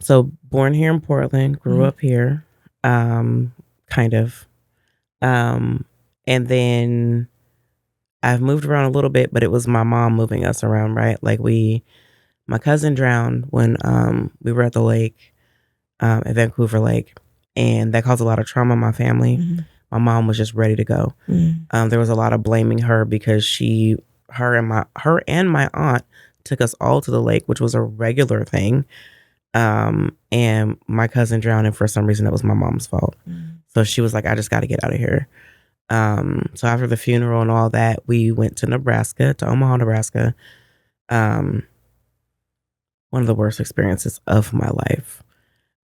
So born here in Portland, grew up here, kind of. And then I've moved around a little bit, but it was my mom moving us around, right? Like my cousin drowned when we were at the lake, at Vancouver Lake, and that caused a lot of trauma in my family. My mom was just ready to go. There was a lot of blaming her because her and my aunt took us all to the lake, which was a regular thing. And my cousin drowned, and for some reason that was my mom's fault. So she was like, I just got to get out of here. So after the funeral and all that, we went to Omaha, Nebraska. One of the worst experiences of my life.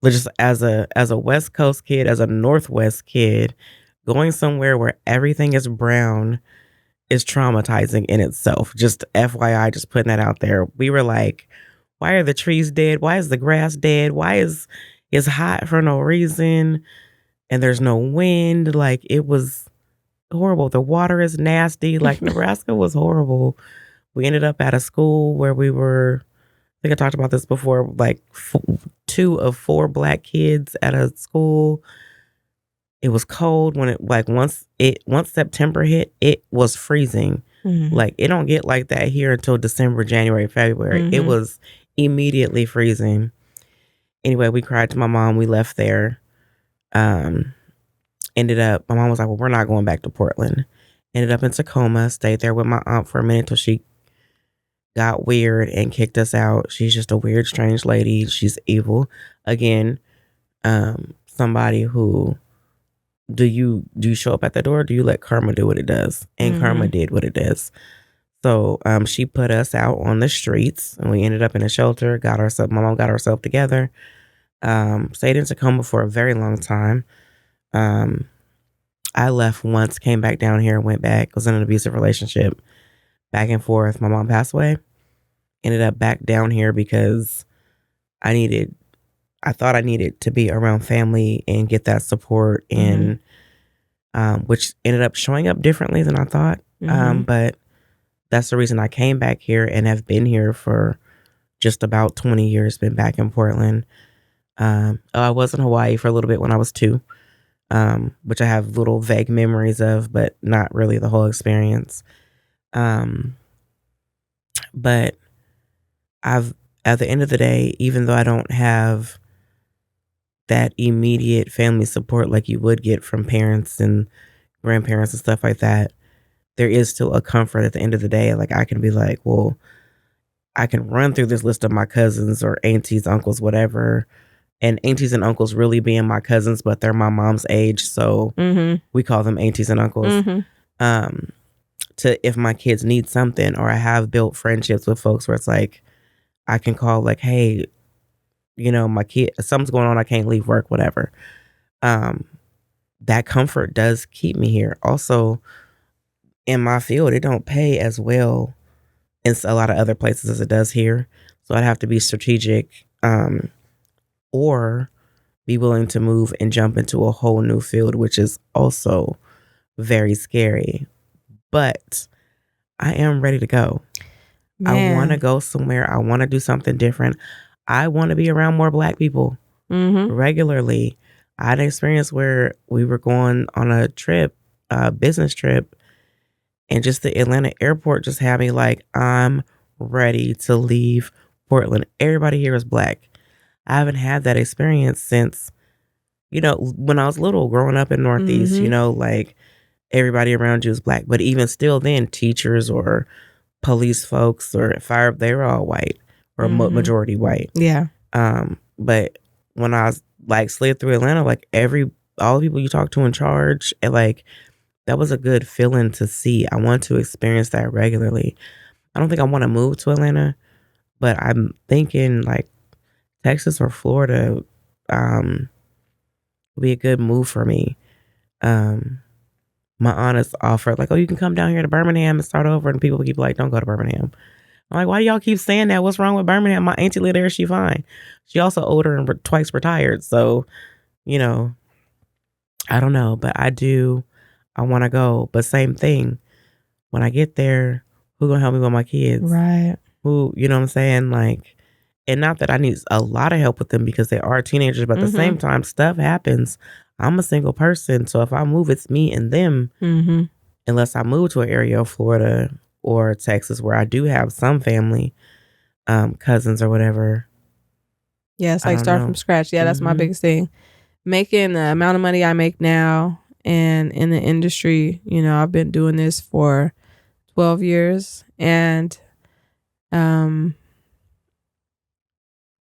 Just as a West Coast kid, as a Northwest kid, going somewhere where everything is brown is traumatizing in itself. Just FYI, just putting that out there. We were like, why are the trees dead? Why is the grass dead? Why is it's hot for no reason? And there's no wind. Like, it was horrible. The water is nasty. Like, Nebraska was horrible. We ended up at a school where we were, I think I talked about this before, like 2 of 4 black kids at a school. It was cold when once September hit, it was freezing. Like, it don't get like that here until December, January, February. It was immediately freezing. Anyway, we cried to my mom. We left there. Ended up, my mom was like, well, we're not going back to Portland. Ended up in Tacoma, stayed there with my aunt for a minute till she got weird and kicked us out. She's just a weird, strange lady. She's evil. Again, somebody who, do you show up at the door? Or do you let karma do what it does? And karma did what it does. So she put us out on the streets, and we ended up in a shelter. My mom got herself together. Stayed in Tacoma for a very long time. I left once, came back down here, went back, was in an abusive relationship, back and forth. My mom passed away. Ended up back down here because I thought I needed to be around family and get that support, and which ended up showing up differently than I thought. But that's the reason I came back here and have been here for just about 20 years, been back in Portland. I was in Hawaii for a little bit when I was 2, which I have little vague memories of, but not really the whole experience. But at the end of the day, even though I don't have that immediate family support like you would get from parents and grandparents and stuff like that, there is still a comfort at the end of the day. Like, I can be like, well, I can run through this list of my cousins or aunties, uncles, whatever. And aunties and uncles really being my cousins, but they're my mom's age. So we call them aunties and uncles. To if my kids need something, or I have built friendships with folks where it's like, I can call like, hey, you know, my kid, something's going on, I can't leave work, whatever. That comfort does keep me here. Also, in my field, it don't pay as well in a lot of other places as it does here. So I'd have to be strategic, or be willing to move and jump into a whole new field, which is also very scary. But I am ready to go. Man. I want to go somewhere. I want to do something different. I want to be around more black people. regularly. I had an experience where we were going on a trip, a business trip, and just the Atlanta airport just had me like, I'm ready to leave Portland. Everybody here is black. I haven't had that experience since, when I was little, growing up in Northeast, like everybody around you is black. But even still then, teachers or police folks or fire, they were all white or majority white. Yeah. But when I was like slid through Atlanta, like all the people you talk to in charge, and like that was a good feeling to see. I want to experience that regularly. I don't think I want to move to Atlanta, but I'm thinking like Texas or Florida would be a good move for me. My aunt has offered like, oh, you can come down here to Birmingham and start over, and people keep like, don't go to Birmingham. I'm like, why do y'all keep saying that? What's wrong with Birmingham? My auntie live there. She fine. She also older and twice retired. So, I don't know, but I want to go. But same thing. When I get there, who gonna help me with my kids? Right. Who, you know what I'm saying? Like, and not that I need a lot of help with them because they are teenagers, but at the same time, stuff happens. I'm a single person. So if I move, it's me and them. Unless I move to an area of Florida or Texas where I do have some family, cousins or whatever. Yeah, it's like start from scratch. Yeah, that's my biggest thing. Making the amount of money I make now and in the industry, I've been doing this for 12 years. And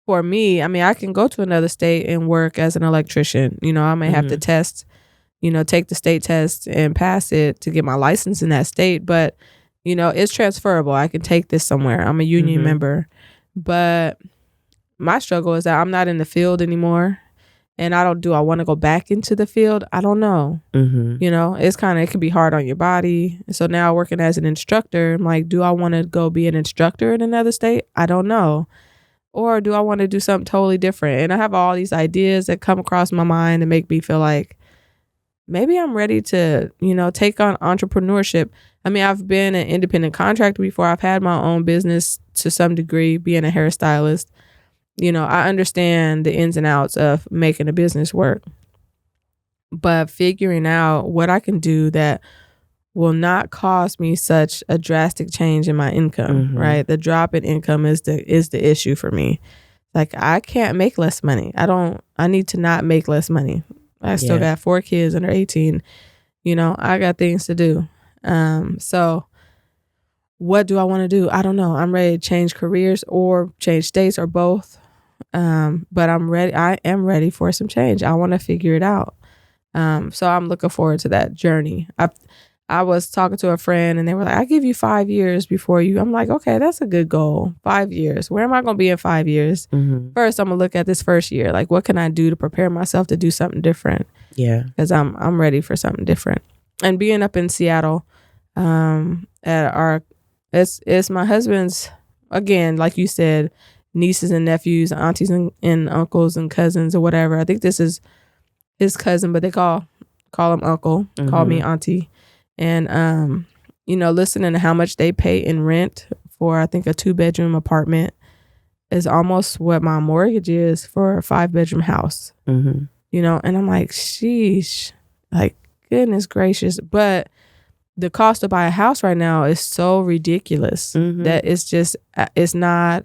for me, I mean, I can go to another state and work as an electrician. I may have to test, take the state test and pass it to get my license in that state. But, it's transferable. I can take this somewhere. I'm a union member. But my struggle is that I'm not in the field anymore. And I want to go back into the field? I don't know. It's it can be hard on your body. So now working as an instructor, I'm like, do I want to go be an instructor in another state? I don't know. Or do I want to do something totally different? And I have all these ideas that come across my mind and make me feel like maybe I'm ready to, take on entrepreneurship. I mean, I've been an independent contractor before. I've had my own business to some degree, being a hairstylist. I understand the ins and outs of making a business work. But figuring out what I can do that will not cause me such a drastic change in my income, right? The drop in income is the issue for me. Like, I can't make less money. I need to not make less money. I still got 4 kids under 18. I got things to do. So what do I want to do? I don't know. I'm ready to change careers or change states or both. But I'm ready. I am ready for some change. I want to figure it out. So I'm looking forward to that journey. I was talking to a friend and they were like, I give you 5 years before you. I'm like, okay, that's a good goal. 5 years. Where am I going to be in 5 years? First, I'm going to look at this first year. Like, what can I do to prepare myself to do something different? Yeah. Because I'm ready for something different. And being up in Seattle, it's my husband's, again, like you said, nieces and nephews, aunties and uncles and cousins or whatever. I think this is his cousin, but they call him uncle, call me auntie. And, listening to how much they pay in rent for, I think, a 2-bedroom apartment is almost what my mortgage is for a 5-bedroom house. And I'm like, sheesh, like, goodness gracious. But the cost to buy a house right now is so ridiculous that it's not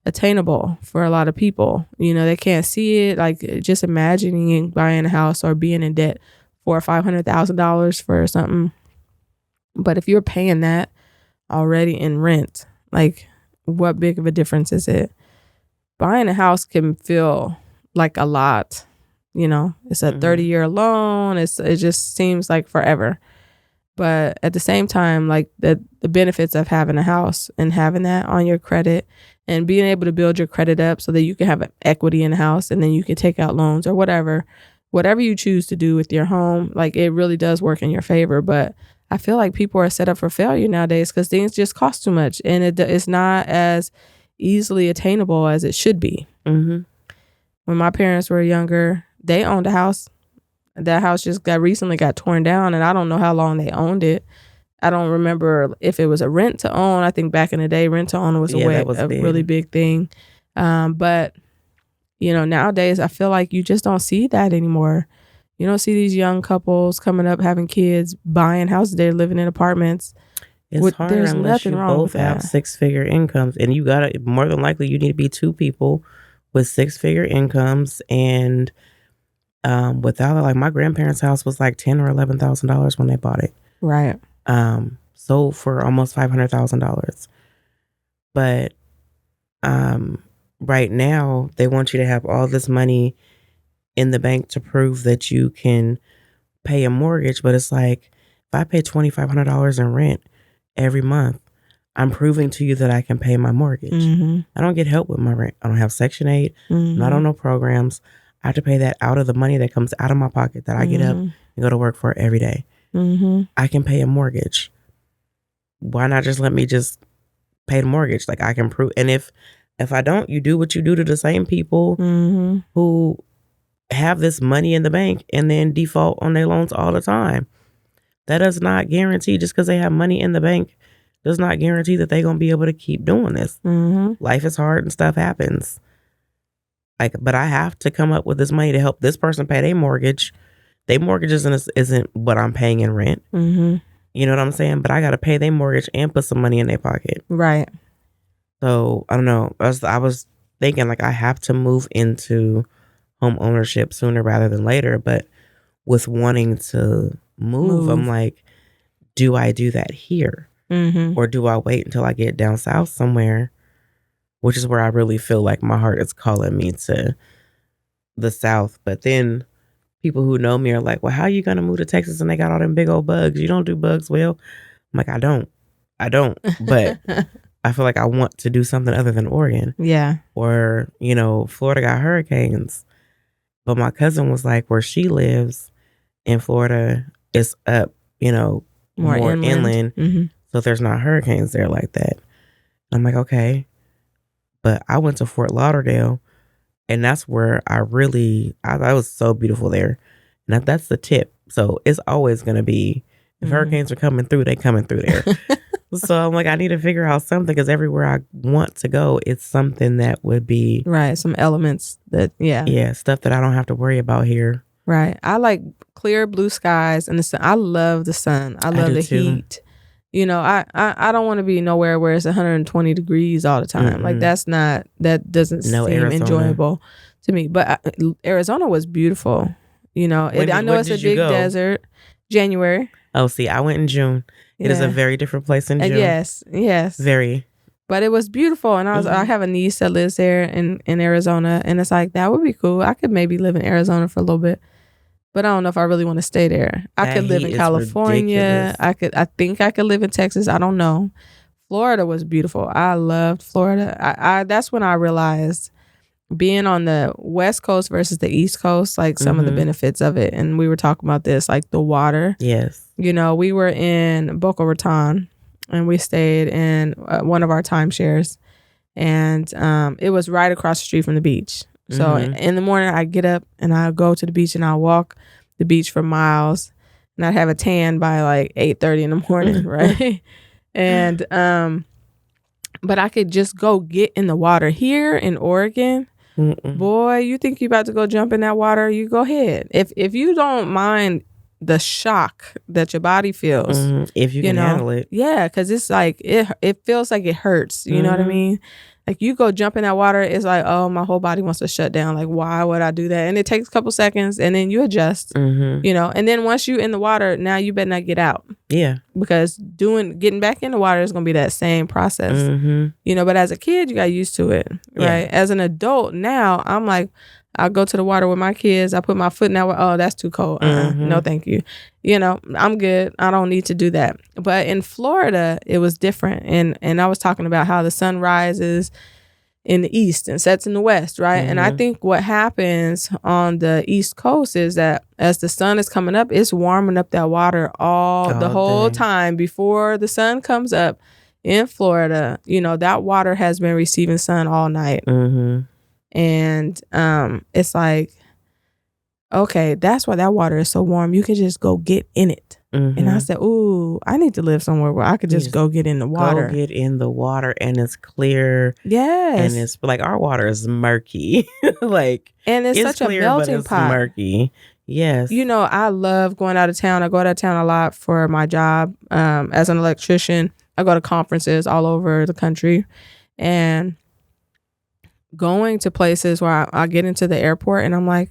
attainable for a lot of people. They can't see it. Like, just imagining buying a house or being in debt for $500,000 for something. But if you're paying that already in rent, like, what big of a difference is it? Buying a house can feel like a lot. It's a 30-year loan. It just seems like forever. But at the same time, like, the benefits of having a house and having that on your credit and being able to build your credit up so that you can have equity in the house and then you can take out loans or whatever you choose to do with your home, like, it really does work in your favor. But I feel like people are set up for failure nowadays because things just cost too much and it's not as easily attainable as it should be. When my parents were younger, they owned a house. That house just recently got torn down, and I don't know how long they owned it. I don't remember if it was a rent to own. I think back in the day, rent to own was a really big thing. But Nowadays I feel like you just don't see that anymore. You don't see these young couples coming up, having kids, buying houses. They're living in apartments. It's hard There's unless nothing you wrong with both have that. 6-figure incomes, and you gotta, more than likely, you need to be two people with 6-figure incomes. And without it, like my grandparents' house was like $10,000 or $11,000 when they bought it. Right. Sold for almost $500,000. But right now they want you to have all this money in the bank to prove that you can pay a mortgage. But it's like, if I pay $2,500 in rent every month, I'm proving to you that I can pay my mortgage. Mm-hmm. I don't get help with my rent. I don't have Section 8. I'm not on no programs. I have to pay that out of the money that comes out of my pocket that I get up and go to work for every day. I can pay a mortgage. Why not just let me just pay the mortgage? Like, I can prove. And if I don't, you do what you do to the same people who have this money in the bank and then default on their loans all the time. That does not guarantee, just because they have money in the bank, does not guarantee that they're going to be able to keep doing this. Life is hard and stuff happens. But I have to come up with this money to help this person pay their mortgage. Their mortgage isn't what I'm paying in rent. You know what I'm saying? But I got to pay their mortgage and put some money in their pocket. Right. So I don't know. I was thinking, like, I have to move into home ownership sooner rather than later. But with wanting to move, I'm like, do I do that here? Or do I wait until I get down south somewhere? Which is where I really feel like my heart is calling me to the south. But then people who know me are like, well, how are you going to move to Texas and they got all them big old bugs? You don't do bugs well. I'm like, I don't. But I feel like I want to do something other than Oregon. Yeah. Or, Florida got hurricanes. But my cousin was like, where she lives in Florida, it's up, more inland. So there's not hurricanes there like that. I'm like, okay. But I went to Fort Lauderdale, and that's where I thought it was so beautiful there. And that's the tip. So it's always going to be, if hurricanes are coming through, they coming through there. So I'm like, I need to figure out something, because everywhere I want to go, it's something that would be. Right. Some elements that, Yeah, stuff that I don't have to worry about here. Right. I like clear blue skies and the sun. I love the sun. I love the heat. I don't want to be nowhere where it's 120 degrees all the time. Like, that doesn't seem Arizona. Enjoyable to me. But Arizona was beautiful. I know it's a big desert. January. Oh, see, I went in June. It is a very different place in June. Yes. Very. But it was beautiful. And I have a niece that lives there in Arizona. And it's like, that would be cool. I could maybe live in Arizona for a little bit. But I don't know if I really want to stay there. I could live in California. Ridiculous. I think I could live in Texas. I don't know. Florida was beautiful. I loved Florida. I that's when I realized, being on the West Coast versus the East Coast, like some of the benefits of it. And we were talking about this, like the water. Yes. We were in Boca Raton, and we stayed in one of our timeshares, and it was right across the street from the beach. So in the morning, I get up and I go to the beach and I walk the beach for miles, and I'd have a tan by like 8:30 in the morning, right? And but I could just go get in the water here in Oregon. Boy, you think you about to go jump in that water? You go ahead. If you don't mind the shock that your body feels, if you can handle it, because it's like it feels like it hurts. You know what I mean? Like, you go jump in that water, it's like, oh, my whole body wants to shut down. Like, why would I do that? And it takes a couple seconds, and then you adjust, And then once you in the water, now you better not get out. Yeah. Because getting back in the water is going to be that same process. But as a kid, you got used to it, right? As an adult now, I'm like, I'll go to the water with my kids. I put my foot in that water. Oh, that's too cold. No, thank you. I'm good. I don't need to do that. But in Florida, it was different. And I was talking about how the sun rises in the east and sets in the west, right? And I think what happens on the East Coast is that as the sun is coming up, it's warming up that water the whole time before the sun comes up. In Florida, that water has been receiving sun all night. And it's like, okay, that's why that water is so warm. You can just go get in it. And I said, ooh, I need to live somewhere where I could just go get in the water. Go get in the water and it's clear. Yes. And it's like our water is murky. Like, and it's such clear, a melting but it's pot. Murky. Yes. You know, I love going out of town. I go out of town a lot for my job as an electrician. I go to conferences all over the country, and going to places where I get into the airport and I'm like,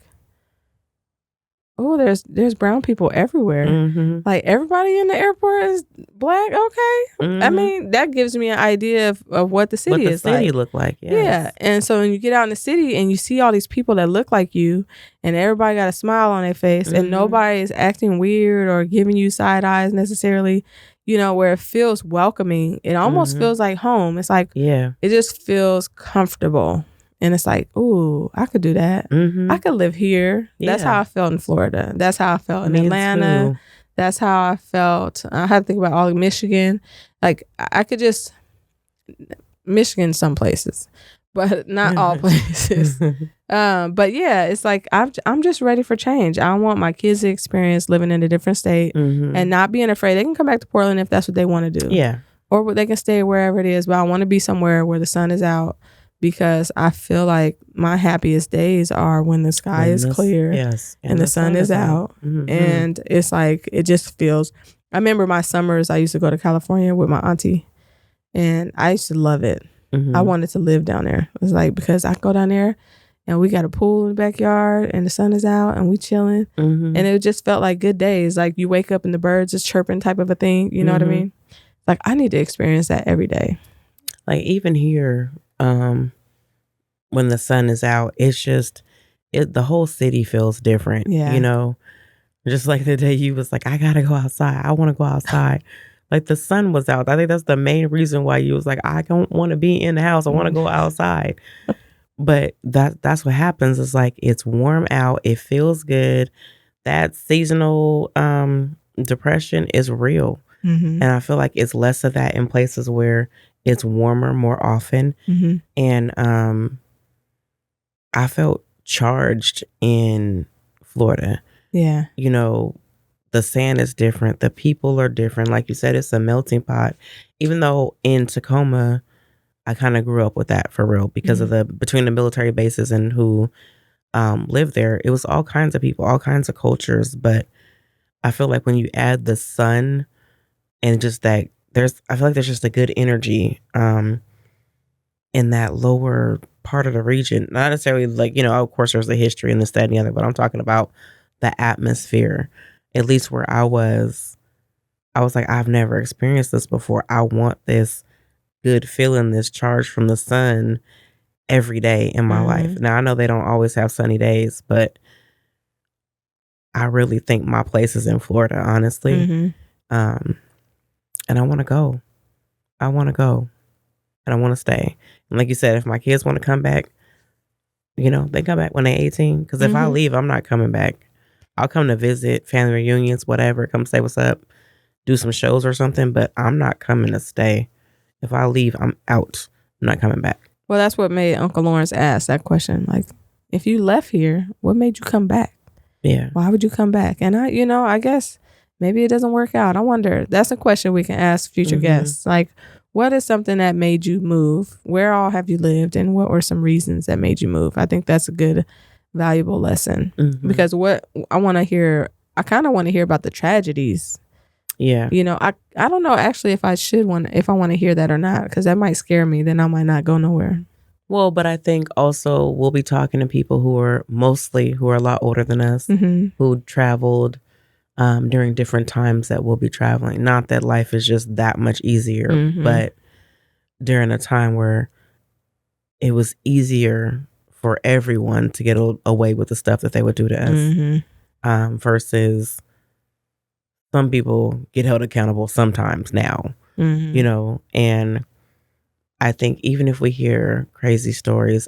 oh, there's brown people everywhere. Mm-hmm. Like, everybody in the airport is black. Okay. Mm-hmm. I mean, that gives me an idea of what the city is like. What the city look like. Yes. Yeah. And so when you get out in the city and you see all these people that look like you, and everybody got a smile on their face, Mm-hmm. and nobody is acting weird or giving you side eyes necessarily, you know, where it feels welcoming. It almost feels like home. It's like, it just feels comfortable. And it's like, ooh, I could do that. I could live here. Yeah. That's how I felt in Florida. That's how I felt in Atlanta. Too. That's how I felt. I had to think about all of Michigan. Like, I could just, Michigan some places, but not all places. But yeah, it's like, I'm just ready for change. I want my kids to experience living in a different state and not being afraid. They can come back to Portland if that's what they want to do. Yeah. Or they can stay wherever it is. But I want to be somewhere where the sun is out, because I feel like my happiest days are when the sky is clear and the sun is out. And it's like, it just feels, I remember my summers, I used to go to California with my auntie, and I used to love it. I wanted to live down there. It was like, because I go down there and we got a pool in the backyard and the sun is out and we chilling. And it just felt like good days. Like, you wake up and the birds is chirping type of a thing. You know what I mean? Like, I need to experience that every day. Like, even here, when the sun is out, it's just, the whole city feels different. Yeah. You know, just like the day you was like, I gotta go outside. I want to go outside. Like, the sun was out. I think that's the main reason why you was like, I don't want to be in the house. I want to go outside. But that's what happens. It's like, it's warm out. It feels good. That seasonal depression is real. And I feel like it's less of that in places where it's warmer more often. And I felt charged in Florida. Yeah. You know, the sand is different. The people are different. Like you said, it's a melting pot. Even though in Tacoma, I kind of grew up with that for real, because of between the military bases and who lived there, it was all kinds of people, all kinds of cultures. But I feel like when you add the sun and just that, I feel like there's just a good energy in that lower part of the region. Not necessarily like, you know, of course there's the history and this, that, and the other, but I'm talking about the atmosphere. At least where I was like, I've never experienced this before. I want this good feeling, this charge from the sun every day in my life. Now, I know they don't always have sunny days, but I really think my place is in Florida, honestly. And I want to go. I want to go. And I want to stay. And like you said, if my kids want to come back, you know, they come back when they're 18. Because if I leave, I'm not coming back. I'll come to visit, family reunions, whatever. Come say what's up, do some shows or something. But I'm not coming to stay. If I leave, I'm out. I'm not coming back. Well, that's what made Uncle Lawrence ask that question. Like, if you left here, what made you come back? Yeah. Why would you come back? And I guess maybe it doesn't work out. I wonder. That's a question we can ask future guests. Like, what is something that made you move? Where all have you lived? And what were some reasons that made you move? I think that's a good, valuable lesson. Because what I want to hear, I kind of want to hear about the tragedies. Yeah. You know, I don't know actually if I want to hear that or not, because that might scare me. Then I might not go nowhere. Well, but I think also we'll be talking to people who are a lot older than us, who traveled during different times that we'll be traveling. Not that life is just that much easier, but during a time where it was easier for everyone to get away with the stuff that they would do to us, versus some people get held accountable sometimes now, you know. And I think even if we hear crazy stories,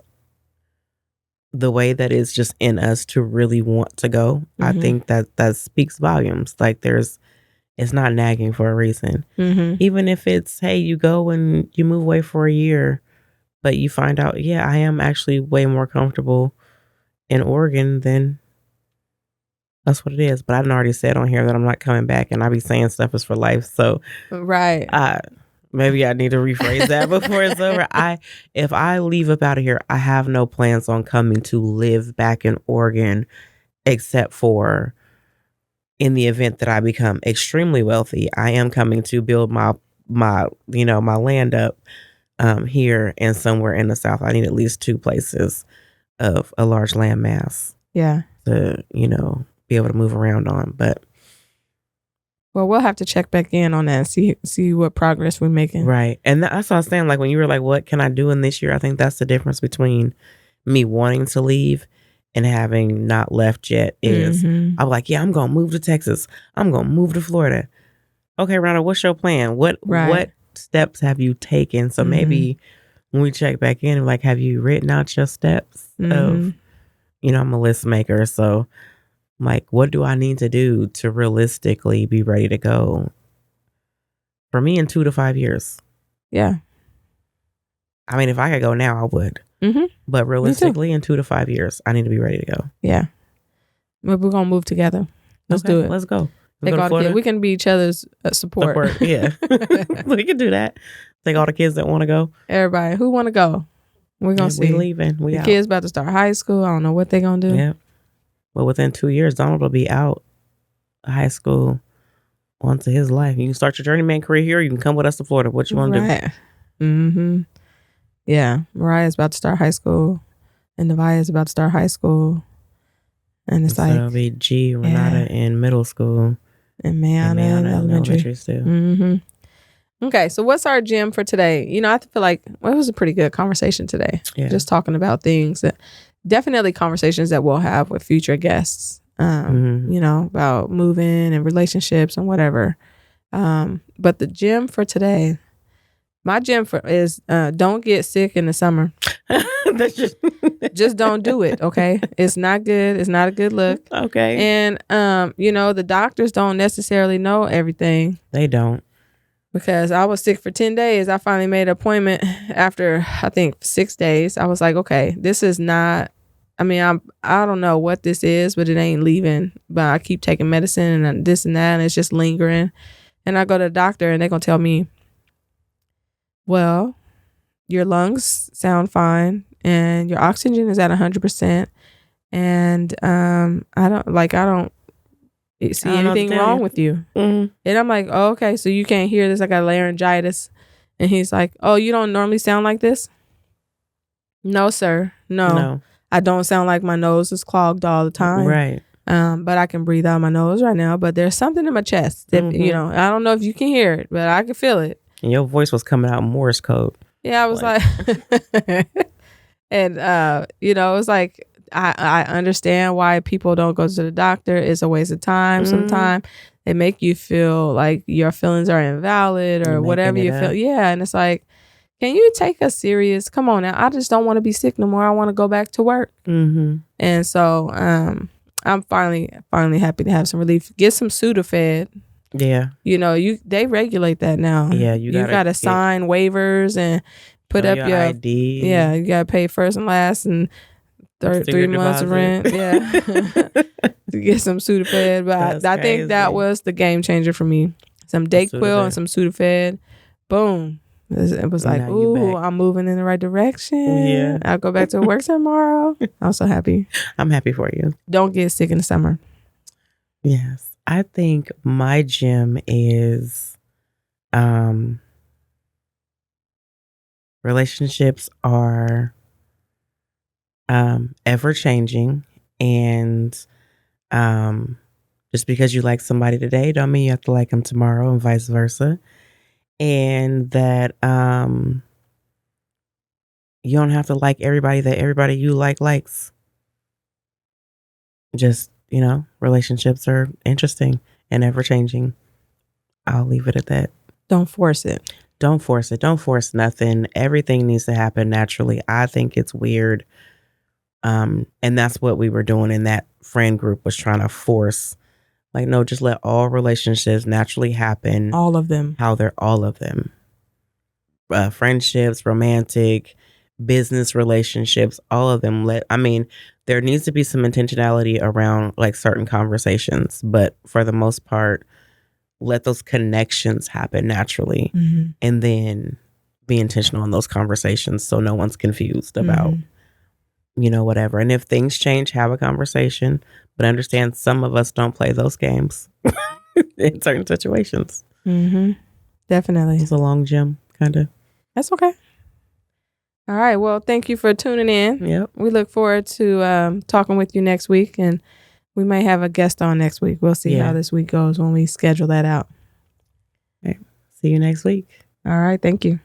the way that it's just in us to really want to go, I think that speaks volumes. Like, it's not nagging for a reason. Even if it's, hey, you go and you move away for a year, but you find out, yeah, I am actually way more comfortable in Oregon than That's what it is. But I've already said on here that I'm not coming back, and I be saying stuff is for life. So Right. maybe I need to rephrase that before it's over. If I leave up out of here, I have no plans on coming to live back in Oregon, except for in the event that I become extremely wealthy. I am coming to build my my land up here and somewhere in the South. I need at least 2 places of a large land mass. Yeah. To be able to move around on. But well, we'll have to check back in on that and see what progress we're making. Right. And that's what I was saying, like when you were like, what can I do in this year? I think that's the difference between me wanting to leave and having not left yet is I'm like, yeah, I'm going to move to Texas. I'm going to move to Florida. Okay, Rhonda, what's your plan? What steps have you taken? So maybe when we check back in, like, have you written out your steps of, I'm a list maker. So like, what do I need to do to realistically be ready to go? For me, in 2 to 5 years. Yeah. I mean, if I could go now, I would. But realistically, in 2 to 5 years, I need to be ready to go. Yeah. We're going to move together. Let's do it. Let's go. Take all the kids. We can be each other's support. Yeah. We can do that. Take all the kids that want to go. Everybody. Who want to go? We're going to see. We leaving. The kids about to start high school. I don't know what they're going to do. Yeah. Well, within 2 years, Donald will be out of high school onto his life. You can start your journeyman career here. Or you can come with us to Florida. What you want to do? Yeah. Mariah's about to start high school. And Nevaeh's about to start high school. And it's it'll be Renauda in middle school. And Mayana in elementary still. Okay. So what's our gem for today? I feel like it was a pretty good conversation today. Yeah. Just talking about things that definitely conversations that we'll have with future guests, about moving and relationships and whatever. But the gem for today, my gem is don't get sick in the summer. Just don't do it. Okay. It's not good. It's not a good look. Okay. And, the doctors don't necessarily know everything. They don't. Because I was sick for 10 days. I finally made an appointment after, I think, 6 days. I was like, okay, this is not, I don't know what this is, but it ain't leaving. But I keep taking medicine and this and that, and it's just lingering. And I go to the doctor and they're going to tell me, well, your lungs sound fine and your oxygen is at 100%. And I don't see anything wrong with you. And I'm like, oh, okay, so you can't hear this. I got laryngitis. And he's like, oh, you don't normally sound like this? No, sir. No. I don't sound like my nose is clogged all the time. Right. But I can breathe out my nose right now. But there's something in my chest that, I don't know if you can hear it, but I can feel it. And your voice was coming out Morse code. Yeah, I was like and, it was like, I understand why people don't go to the doctor. It's a waste of time sometimes. They make you feel like your feelings are invalid or whatever you feel. Yeah, and it's like, can you take us serious? Come on now. I just don't want to be sick no more. I want to go back to work. And so I'm finally happy to have some relief. Get some Sudafed. Yeah. They regulate that now. Yeah, you gotta sign waivers and put up your ID. Yeah, you gotta pay first and last and 3 months of rent. Yeah. To get some Sudafed. But I think that was the game changer for me. Some Dayquil and some Sudafed. Boom. It was like, ooh, I'm moving in the right direction. Yeah. I'll go back to work tomorrow. I'm so happy. I'm happy for you. Don't get sick in the summer. Yes. I think my gem is relationships are ever changing, and just because you like somebody today don't mean you have to like them tomorrow, and vice versa. And that you don't have to like everybody that everybody you likes. Just, relationships are interesting and ever changing. I'll leave it at that. Don't force it. Don't force it. Don't force nothing. Everything needs to happen naturally. I think it's weird. And that's what we were doing in that friend group, was trying to force, like, no, just let all relationships naturally happen. All of them. How they're all of them. Friendships, romantic, business relationships, all of them. There needs to be some intentionality around like certain conversations, but for the most part, let those connections happen naturally, and then be intentional in those conversations so no one's confused about, whatever. And if things change, have a conversation, but understand some of us don't play those games in certain situations. Definitely. It's a long gym, kind of. That's okay. All right. Well, thank you for tuning in. Yep. We look forward to talking with you next week, and we may have a guest on next week. We'll see how this week goes when we schedule that out. Okay. See you next week. All right. Thank you.